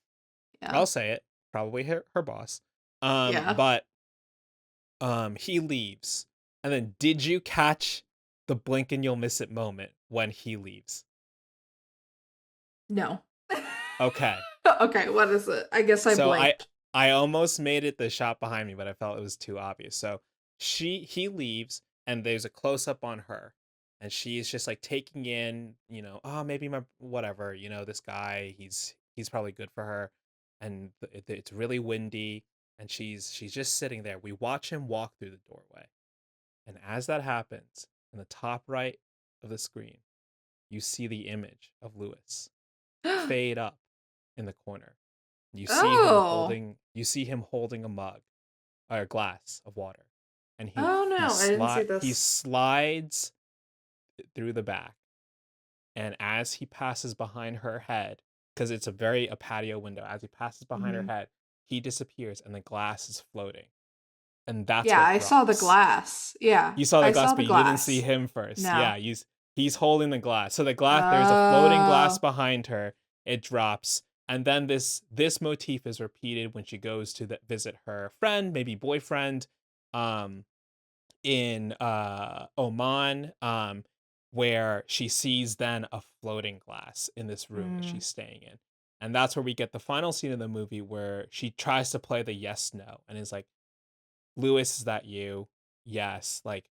Speaker 2: Yeah.
Speaker 1: I'll say it, probably her boss.
Speaker 2: Yeah.
Speaker 1: But he leaves. And then did you catch the blink and you'll miss it moment when he leaves?
Speaker 2: No.
Speaker 1: Okay.
Speaker 2: Okay, what is it? I guess I
Speaker 1: So
Speaker 2: blinked.
Speaker 1: I almost made it the shot behind me, but I felt it was too obvious. So he leaves and there's a close up on her. And she's just like taking in, oh, maybe my whatever, this guy, he's probably good for her. And it's really windy and she's just sitting there. We watch him walk through the doorway. And as that happens, in the top right of the screen, you see the image of Lewis fade up in the corner.
Speaker 2: Oh.
Speaker 1: You see him holding a mug or a glass of water. And
Speaker 2: Oh no, I didn't see
Speaker 1: he
Speaker 2: this.
Speaker 1: slides through the back. And as he passes behind her head, because it's a patio window, as he passes behind her
Speaker 2: Mhm.
Speaker 1: head, he disappears and the glass is floating. And that's
Speaker 2: Yeah,
Speaker 1: what
Speaker 2: I saw the
Speaker 1: drops.
Speaker 2: glass. Yeah,
Speaker 1: You saw the
Speaker 2: I
Speaker 1: glass,
Speaker 2: saw the
Speaker 1: but you didn't see
Speaker 2: glass.
Speaker 1: him first.
Speaker 2: No.
Speaker 1: Yeah, he's holding the glass. So there's a floating glass
Speaker 2: Oh.
Speaker 1: behind her. It drops, and then this motif is repeated when she goes to visit her friend, maybe boyfriend, um, in Oman, where she sees then a floating glass in this room that
Speaker 2: Mm.
Speaker 1: she's staying in, and that's where we get the final scene of the movie where she tries to play the yes no and is like, Lewis, is that you? Yes. Like,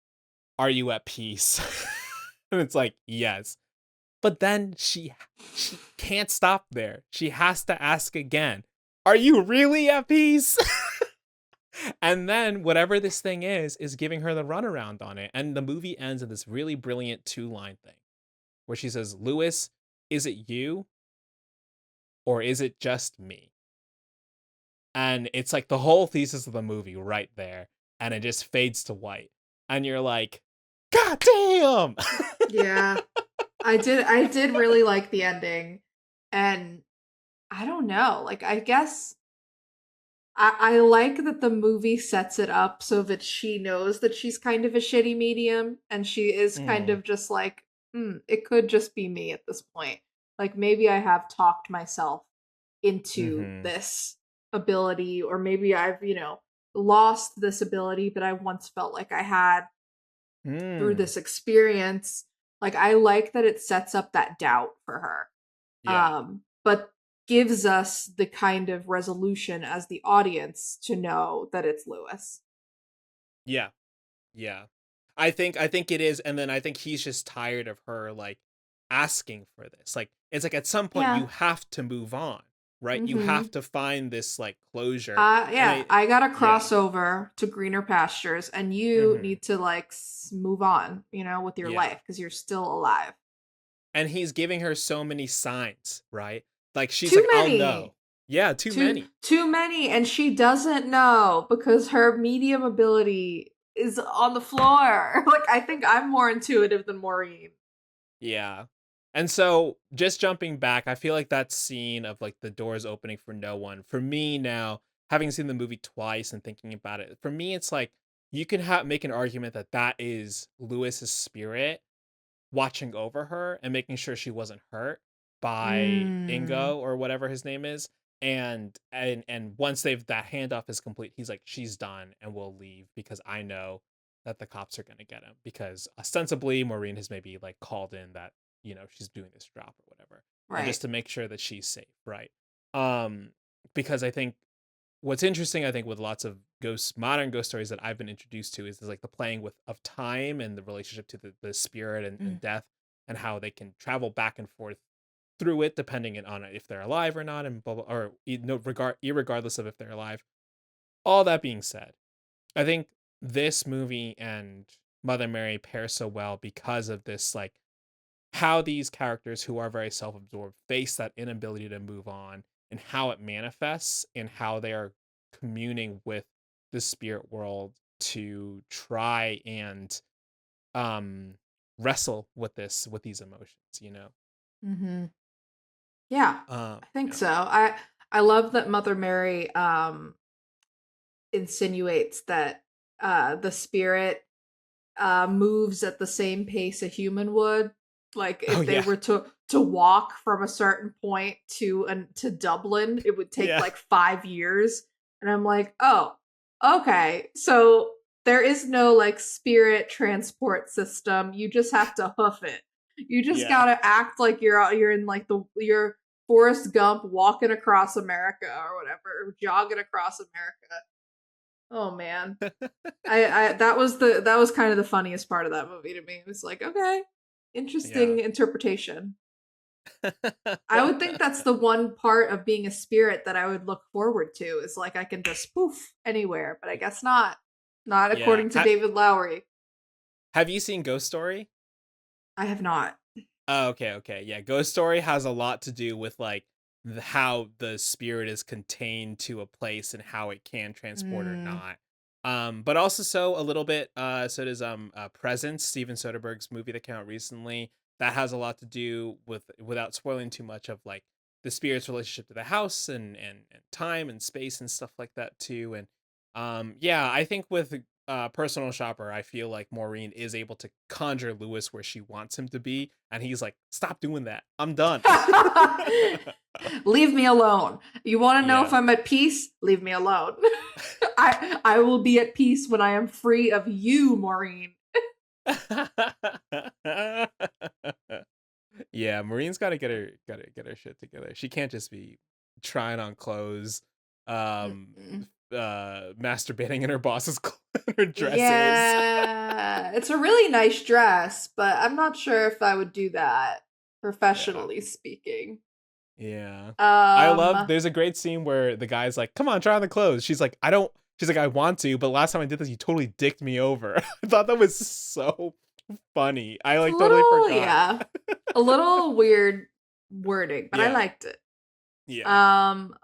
Speaker 1: are you at peace? And it's like, yes. But then she can't stop there. She has to ask again, are you really at peace? And then whatever this thing is giving her the runaround on it. And the movie ends in this really brilliant 2-line thing where she says, Lewis, is it you or is it just me? And it's like the whole thesis of the movie right there. And it just fades to white. And you're like, God damn.
Speaker 2: Yeah. I did really like the ending. And I don't know, like I guess I like that the movie sets it up so that she knows that she's kind of a shitty medium and she is kind
Speaker 1: Mm,
Speaker 2: of just like, it could just be me at this point. Like maybe I have talked myself into
Speaker 1: mm-hmm.
Speaker 2: this ability, or maybe I've, you know, lost this ability that I once felt like I had through
Speaker 1: Mm.
Speaker 2: this experience. Like I like that it sets up that doubt for her.
Speaker 1: Yeah.
Speaker 2: but gives us the kind of resolution as the audience to know that it's Lewis.
Speaker 1: Yeah. Yeah. I think it is, and then I think he's just tired of her like asking for this. Like it's like at some point
Speaker 2: Yeah.
Speaker 1: you have to move on, right? You
Speaker 2: Mm-hmm.
Speaker 1: have to find this like closure. And
Speaker 2: Yeah, I got a
Speaker 1: yeah.
Speaker 2: crossover to greener pastures, and you
Speaker 1: Mhm.
Speaker 2: need to like move on, with your
Speaker 1: Yeah.
Speaker 2: life because you're still alive.
Speaker 1: And he's giving her so many signs, right? Like she's
Speaker 2: Too
Speaker 1: like, "I'll
Speaker 2: many.
Speaker 1: know." Yeah, too
Speaker 2: Too
Speaker 1: many.
Speaker 2: too many, and she doesn't know because her medium ability is on the floor. Like I think I'm more intuitive than Maureen.
Speaker 1: Yeah. And so just jumping back, I feel like that scene of like the doors opening for no one, for me now, having seen the movie twice and thinking about it, for me it's like you can make an argument that that is Lewis's spirit watching over her and making sure she wasn't hurt by
Speaker 2: Mm.
Speaker 1: Ingo or whatever his name is. And once that handoff is complete, he's like, she's done and we'll leave because I know that the cops are gonna get him because ostensibly Maureen has maybe like called in that, she's doing this job or whatever. And
Speaker 2: Right.
Speaker 1: just to make sure that she's safe, right? Um, because I think what's interesting, I think, with lots of modern ghost stories that I've been introduced to is like the playing with of time and the relationship to the spirit and
Speaker 2: Mm.
Speaker 1: death and how they can travel back and forth through it depending on if they're alive or not and blah, blah, or irregardless of if they're alive. All that being said, I think this movie and Mother Mary pair so well because of this like how these characters who are very self-absorbed face that inability to move on and how it manifests and how they are communing with the spirit world to try and um wrestle with these emotions.
Speaker 2: Mm-hmm. Yeah, I think
Speaker 1: Yeah.
Speaker 2: so. I love that Mother Mary insinuates that the spirit moves at the same pace a human would. Like
Speaker 1: Oh
Speaker 2: if they
Speaker 1: yeah.
Speaker 2: were to walk from a certain point to Dublin, it would take
Speaker 1: Yeah.
Speaker 2: like 5 years. And I'm like, oh, okay. So there is no like spirit transport system. You just have to hoof it. You just
Speaker 1: Yeah.
Speaker 2: gotta act like you're in like you're Forrest Gump walking across America or whatever, or jogging across America. Oh man. I that was kind of the funniest part of that movie to me. It was like, okay,
Speaker 1: Yeah.
Speaker 2: interesting interpretation. I would think that's the one part of being a spirit that I would look forward to is like I can just poof anywhere, but I guess not. Not
Speaker 1: Yeah.
Speaker 2: according to David Lowery.
Speaker 1: Have you seen Ghost Story?
Speaker 2: I have not.
Speaker 1: Oh, okay, okay. Yeah, Ghost Story has a lot to do with like how the spirit is contained to a place and how it can transport or
Speaker 2: Mm,
Speaker 1: not. But also so a little bit so does Presence, Steven Soderbergh's movie that came out recently. That has a lot to do with without spoiling too much of like the spirit's relationship to the house and time and space and stuff like that too. And yeah, I think with personal shopper, I feel like Maureen is able to conjure Lewis where she wants him to be, and he's like, "Stop doing that. I'm done."
Speaker 2: Leave me alone. You want to know if
Speaker 1: Yeah.
Speaker 2: I'm at peace? Leave me alone. I will be at peace when I am free of you, Maureen.
Speaker 1: Yeah, Maureen's got to get her shit together. She can't just be trying on clothes, um,
Speaker 2: Mm-mm.
Speaker 1: masturbating in her boss's her dresses.
Speaker 2: Yeah, it's a really nice dress, but I'm not sure if I would do that
Speaker 1: Yeah.
Speaker 2: professionally speaking.
Speaker 1: Yeah. I love
Speaker 2: Um,
Speaker 1: there's a great scene where the guy's like, "Come on, try on the clothes." She's like, "I don't." She's like, "I want to, but last time I did this, you totally dicked me over." I thought that was so funny. I
Speaker 2: it's a
Speaker 1: like totally
Speaker 2: little,
Speaker 1: forgot.
Speaker 2: yeah, a little weird wording, but I
Speaker 1: Yeah.
Speaker 2: liked it.
Speaker 1: Yeah.
Speaker 2: Um,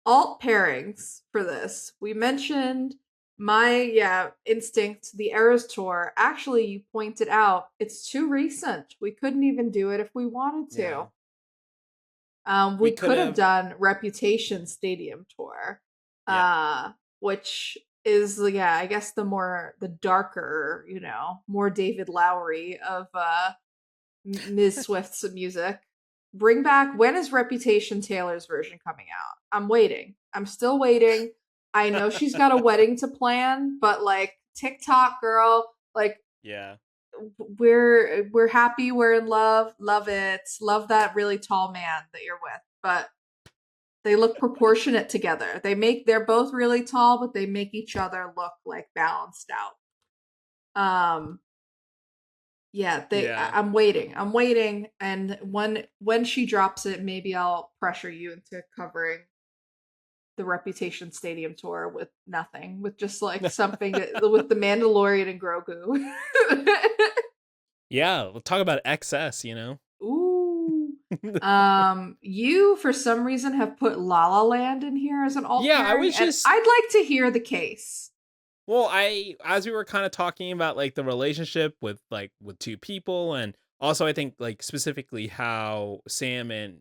Speaker 2: alt pairings for this. We mentioned my instinct, the Eras tour. Actually, you pointed out it's too recent. We couldn't even do it if we wanted
Speaker 1: Yeah.
Speaker 2: to.
Speaker 1: We
Speaker 2: We
Speaker 1: could
Speaker 2: could have
Speaker 1: have.
Speaker 2: done Reputation Stadium Tour,
Speaker 1: Yeah.
Speaker 2: which is I guess the darker, more David Lowery of Ms. Swift's music. Bring back, when is Reputation Taylor's version coming out? I'm waiting. I'm still waiting. I know she's got a wedding to plan, but like TikTok girl, like
Speaker 1: Yeah.
Speaker 2: we're happy, we're in love, love it. Love that really tall man that you're with. but they look proportionate together. They're both really tall, but they make each other look like balanced out. Yeah,
Speaker 1: Yeah.
Speaker 2: I'm waiting. I'm waiting, and when she drops it, maybe I'll pressure you into covering the Reputation Stadium tour with nothing, with just like something with the Mandalorian and Grogu.
Speaker 1: Yeah, we'll talk about excess, you know.
Speaker 2: Ooh. You for some reason have put La La Land in here as an alt
Speaker 1: Yeah, I
Speaker 2: pairing,
Speaker 1: was
Speaker 2: and
Speaker 1: just
Speaker 2: I'd like to hear the case.
Speaker 1: well, as we were kind of talking about like the relationship with two people, and also I think like specifically how Sam and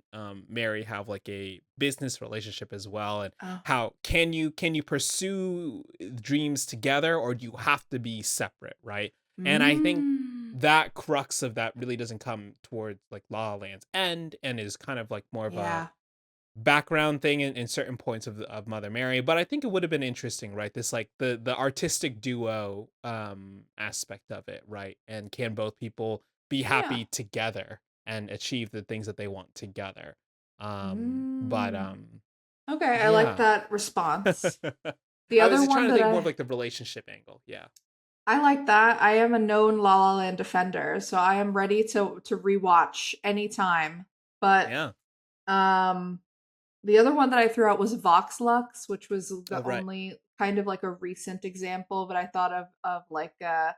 Speaker 1: Mary have like a business relationship as well, and
Speaker 2: Oh.
Speaker 1: how can you pursue dreams together, or do you have to be separate, right? And I think
Speaker 2: Mm.
Speaker 1: that crux of that really doesn't come towards like La La Land's end, and is kind of like more of a
Speaker 2: Yeah.
Speaker 1: background thing in certain points of Mother Mary. But I think it would have been interesting, right? This like the artistic duo aspect of it, right? And can both people be
Speaker 2: Yeah.
Speaker 1: happy together and achieve the things that they want together? But
Speaker 2: Mm. Okay, I like
Speaker 1: yeah.
Speaker 2: that response. The
Speaker 1: I
Speaker 2: other
Speaker 1: was just trying
Speaker 2: one
Speaker 1: to
Speaker 2: that
Speaker 1: think more of like the relationship angle. Yeah.
Speaker 2: I like that. I am a known La La Land defender, so I am ready to rewatch anytime. But
Speaker 1: Yeah.
Speaker 2: um the other one that I threw out was Vox Lux, which was
Speaker 1: Oh
Speaker 2: the
Speaker 1: right.
Speaker 2: only kind of like a recent example that I thought of like a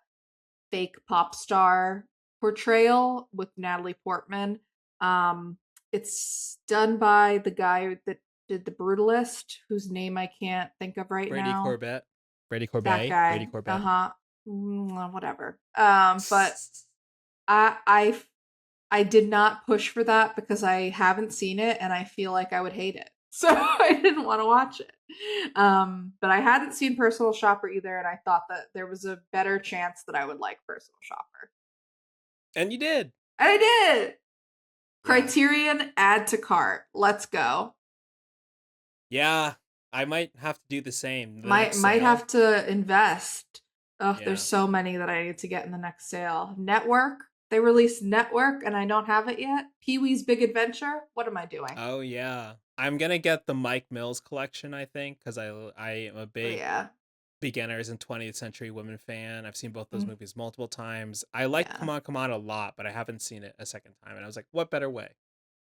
Speaker 2: fake pop star portrayal with Natalie Portman. Um it's done by the guy that did The Brutalist, whose name I can't think of right
Speaker 1: Brady
Speaker 2: now.
Speaker 1: Corbett. Brady
Speaker 2: That
Speaker 1: Corbet. Brady
Speaker 2: guy.
Speaker 1: Corbett.
Speaker 2: Uh-huh. Whatever. But I I I did not push for that because I haven't seen it and I feel like I would hate it. So I didn't want to watch it. But I hadn't seen Personal Shopper either, and I thought that there was a better chance that I would like Personal Shopper.
Speaker 1: And you did.
Speaker 2: And I did.
Speaker 1: Yeah.
Speaker 2: Criterion, add to cart. Let's go.
Speaker 1: Yeah. I might have to do the same. The next
Speaker 2: Might
Speaker 1: sale.
Speaker 2: have to invest. Oh, there's
Speaker 1: Yeah.
Speaker 2: so many that I need to get in the next sale. Network. They released Network and I don't have it yet. Pee-wee's Big Adventure. What am I doing?
Speaker 1: Oh yeah. I'm gonna get the Mike Mills collection, I think, because I am a
Speaker 2: Oh
Speaker 1: big
Speaker 2: yeah.
Speaker 1: Beginners and 20th Century Women fan. I've seen both those
Speaker 2: Mm,
Speaker 1: movies multiple times. I like
Speaker 2: yeah.
Speaker 1: Come On a lot, but I haven't seen it a second time. And I was like, what better way?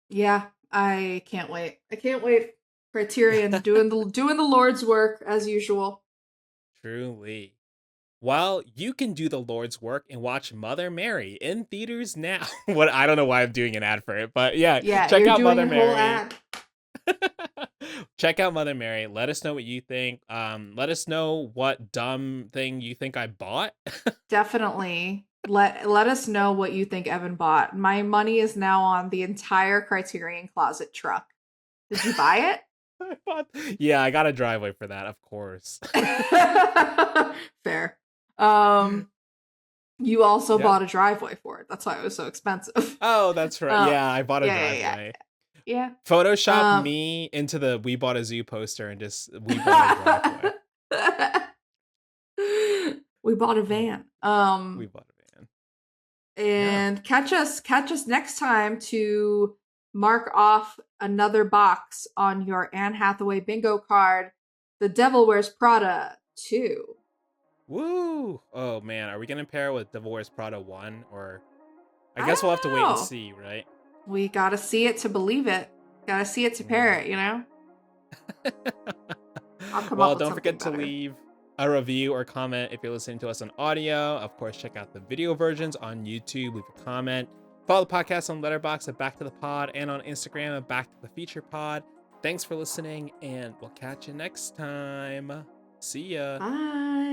Speaker 2: Yeah. I can't wait. I can't wait. Criterion doing the Lord's work as usual.
Speaker 1: Truly. Well, you can do the Lord's work and watch Mother Mary in theaters now. What I don't know why I'm doing an ad for it, but yeah,
Speaker 2: Yeah,
Speaker 1: check
Speaker 2: you're
Speaker 1: out
Speaker 2: doing
Speaker 1: Mother
Speaker 2: a whole
Speaker 1: Mary.
Speaker 2: ad.
Speaker 1: Check out Mother Mary. Let us know what you think. Let us know what dumb thing you think I bought.
Speaker 2: Definitely. Let us know what you think Evan bought. My money is now on the entire Criterion Closet truck. Did you buy it?
Speaker 1: Yeah, I got a driveway for that, of course.
Speaker 2: Fair. You also
Speaker 1: Yeah.
Speaker 2: bought a driveway for it. That's why it was so expensive.
Speaker 1: Oh, that's right.
Speaker 2: Uh,
Speaker 1: Yeah, I bought a
Speaker 2: yeah, yeah,
Speaker 1: driveway.
Speaker 2: yeah.
Speaker 1: Photoshop
Speaker 2: Yeah.
Speaker 1: me into the We Bought a Zoo poster and just We Bought a driveway.
Speaker 2: We bought a van.
Speaker 1: We bought a van. Yeah.
Speaker 2: And catch us next time to mark off another box on your Anne Hathaway bingo card. The Devil Wears Prada 2.
Speaker 1: Woo! Oh man, are we gonna pair it with Devil Wears Prada 1? Or I
Speaker 2: I
Speaker 1: guess we'll have to
Speaker 2: don't
Speaker 1: wait and
Speaker 2: know.
Speaker 1: see, right?
Speaker 2: We gotta see it to believe it. Gotta see it to pair it, you know? I'll come up
Speaker 1: Well,
Speaker 2: with
Speaker 1: don't
Speaker 2: something
Speaker 1: forget to
Speaker 2: better.
Speaker 1: leave a review or comment if you're listening to us on audio. Of course, check out the video versions on YouTube. Leave a comment. Follow the podcast on Letterboxd at Back to the Pod and on Instagram at Back to the Feature Pod. Thanks for listening, and we'll catch you next time. See ya.
Speaker 2: Bye.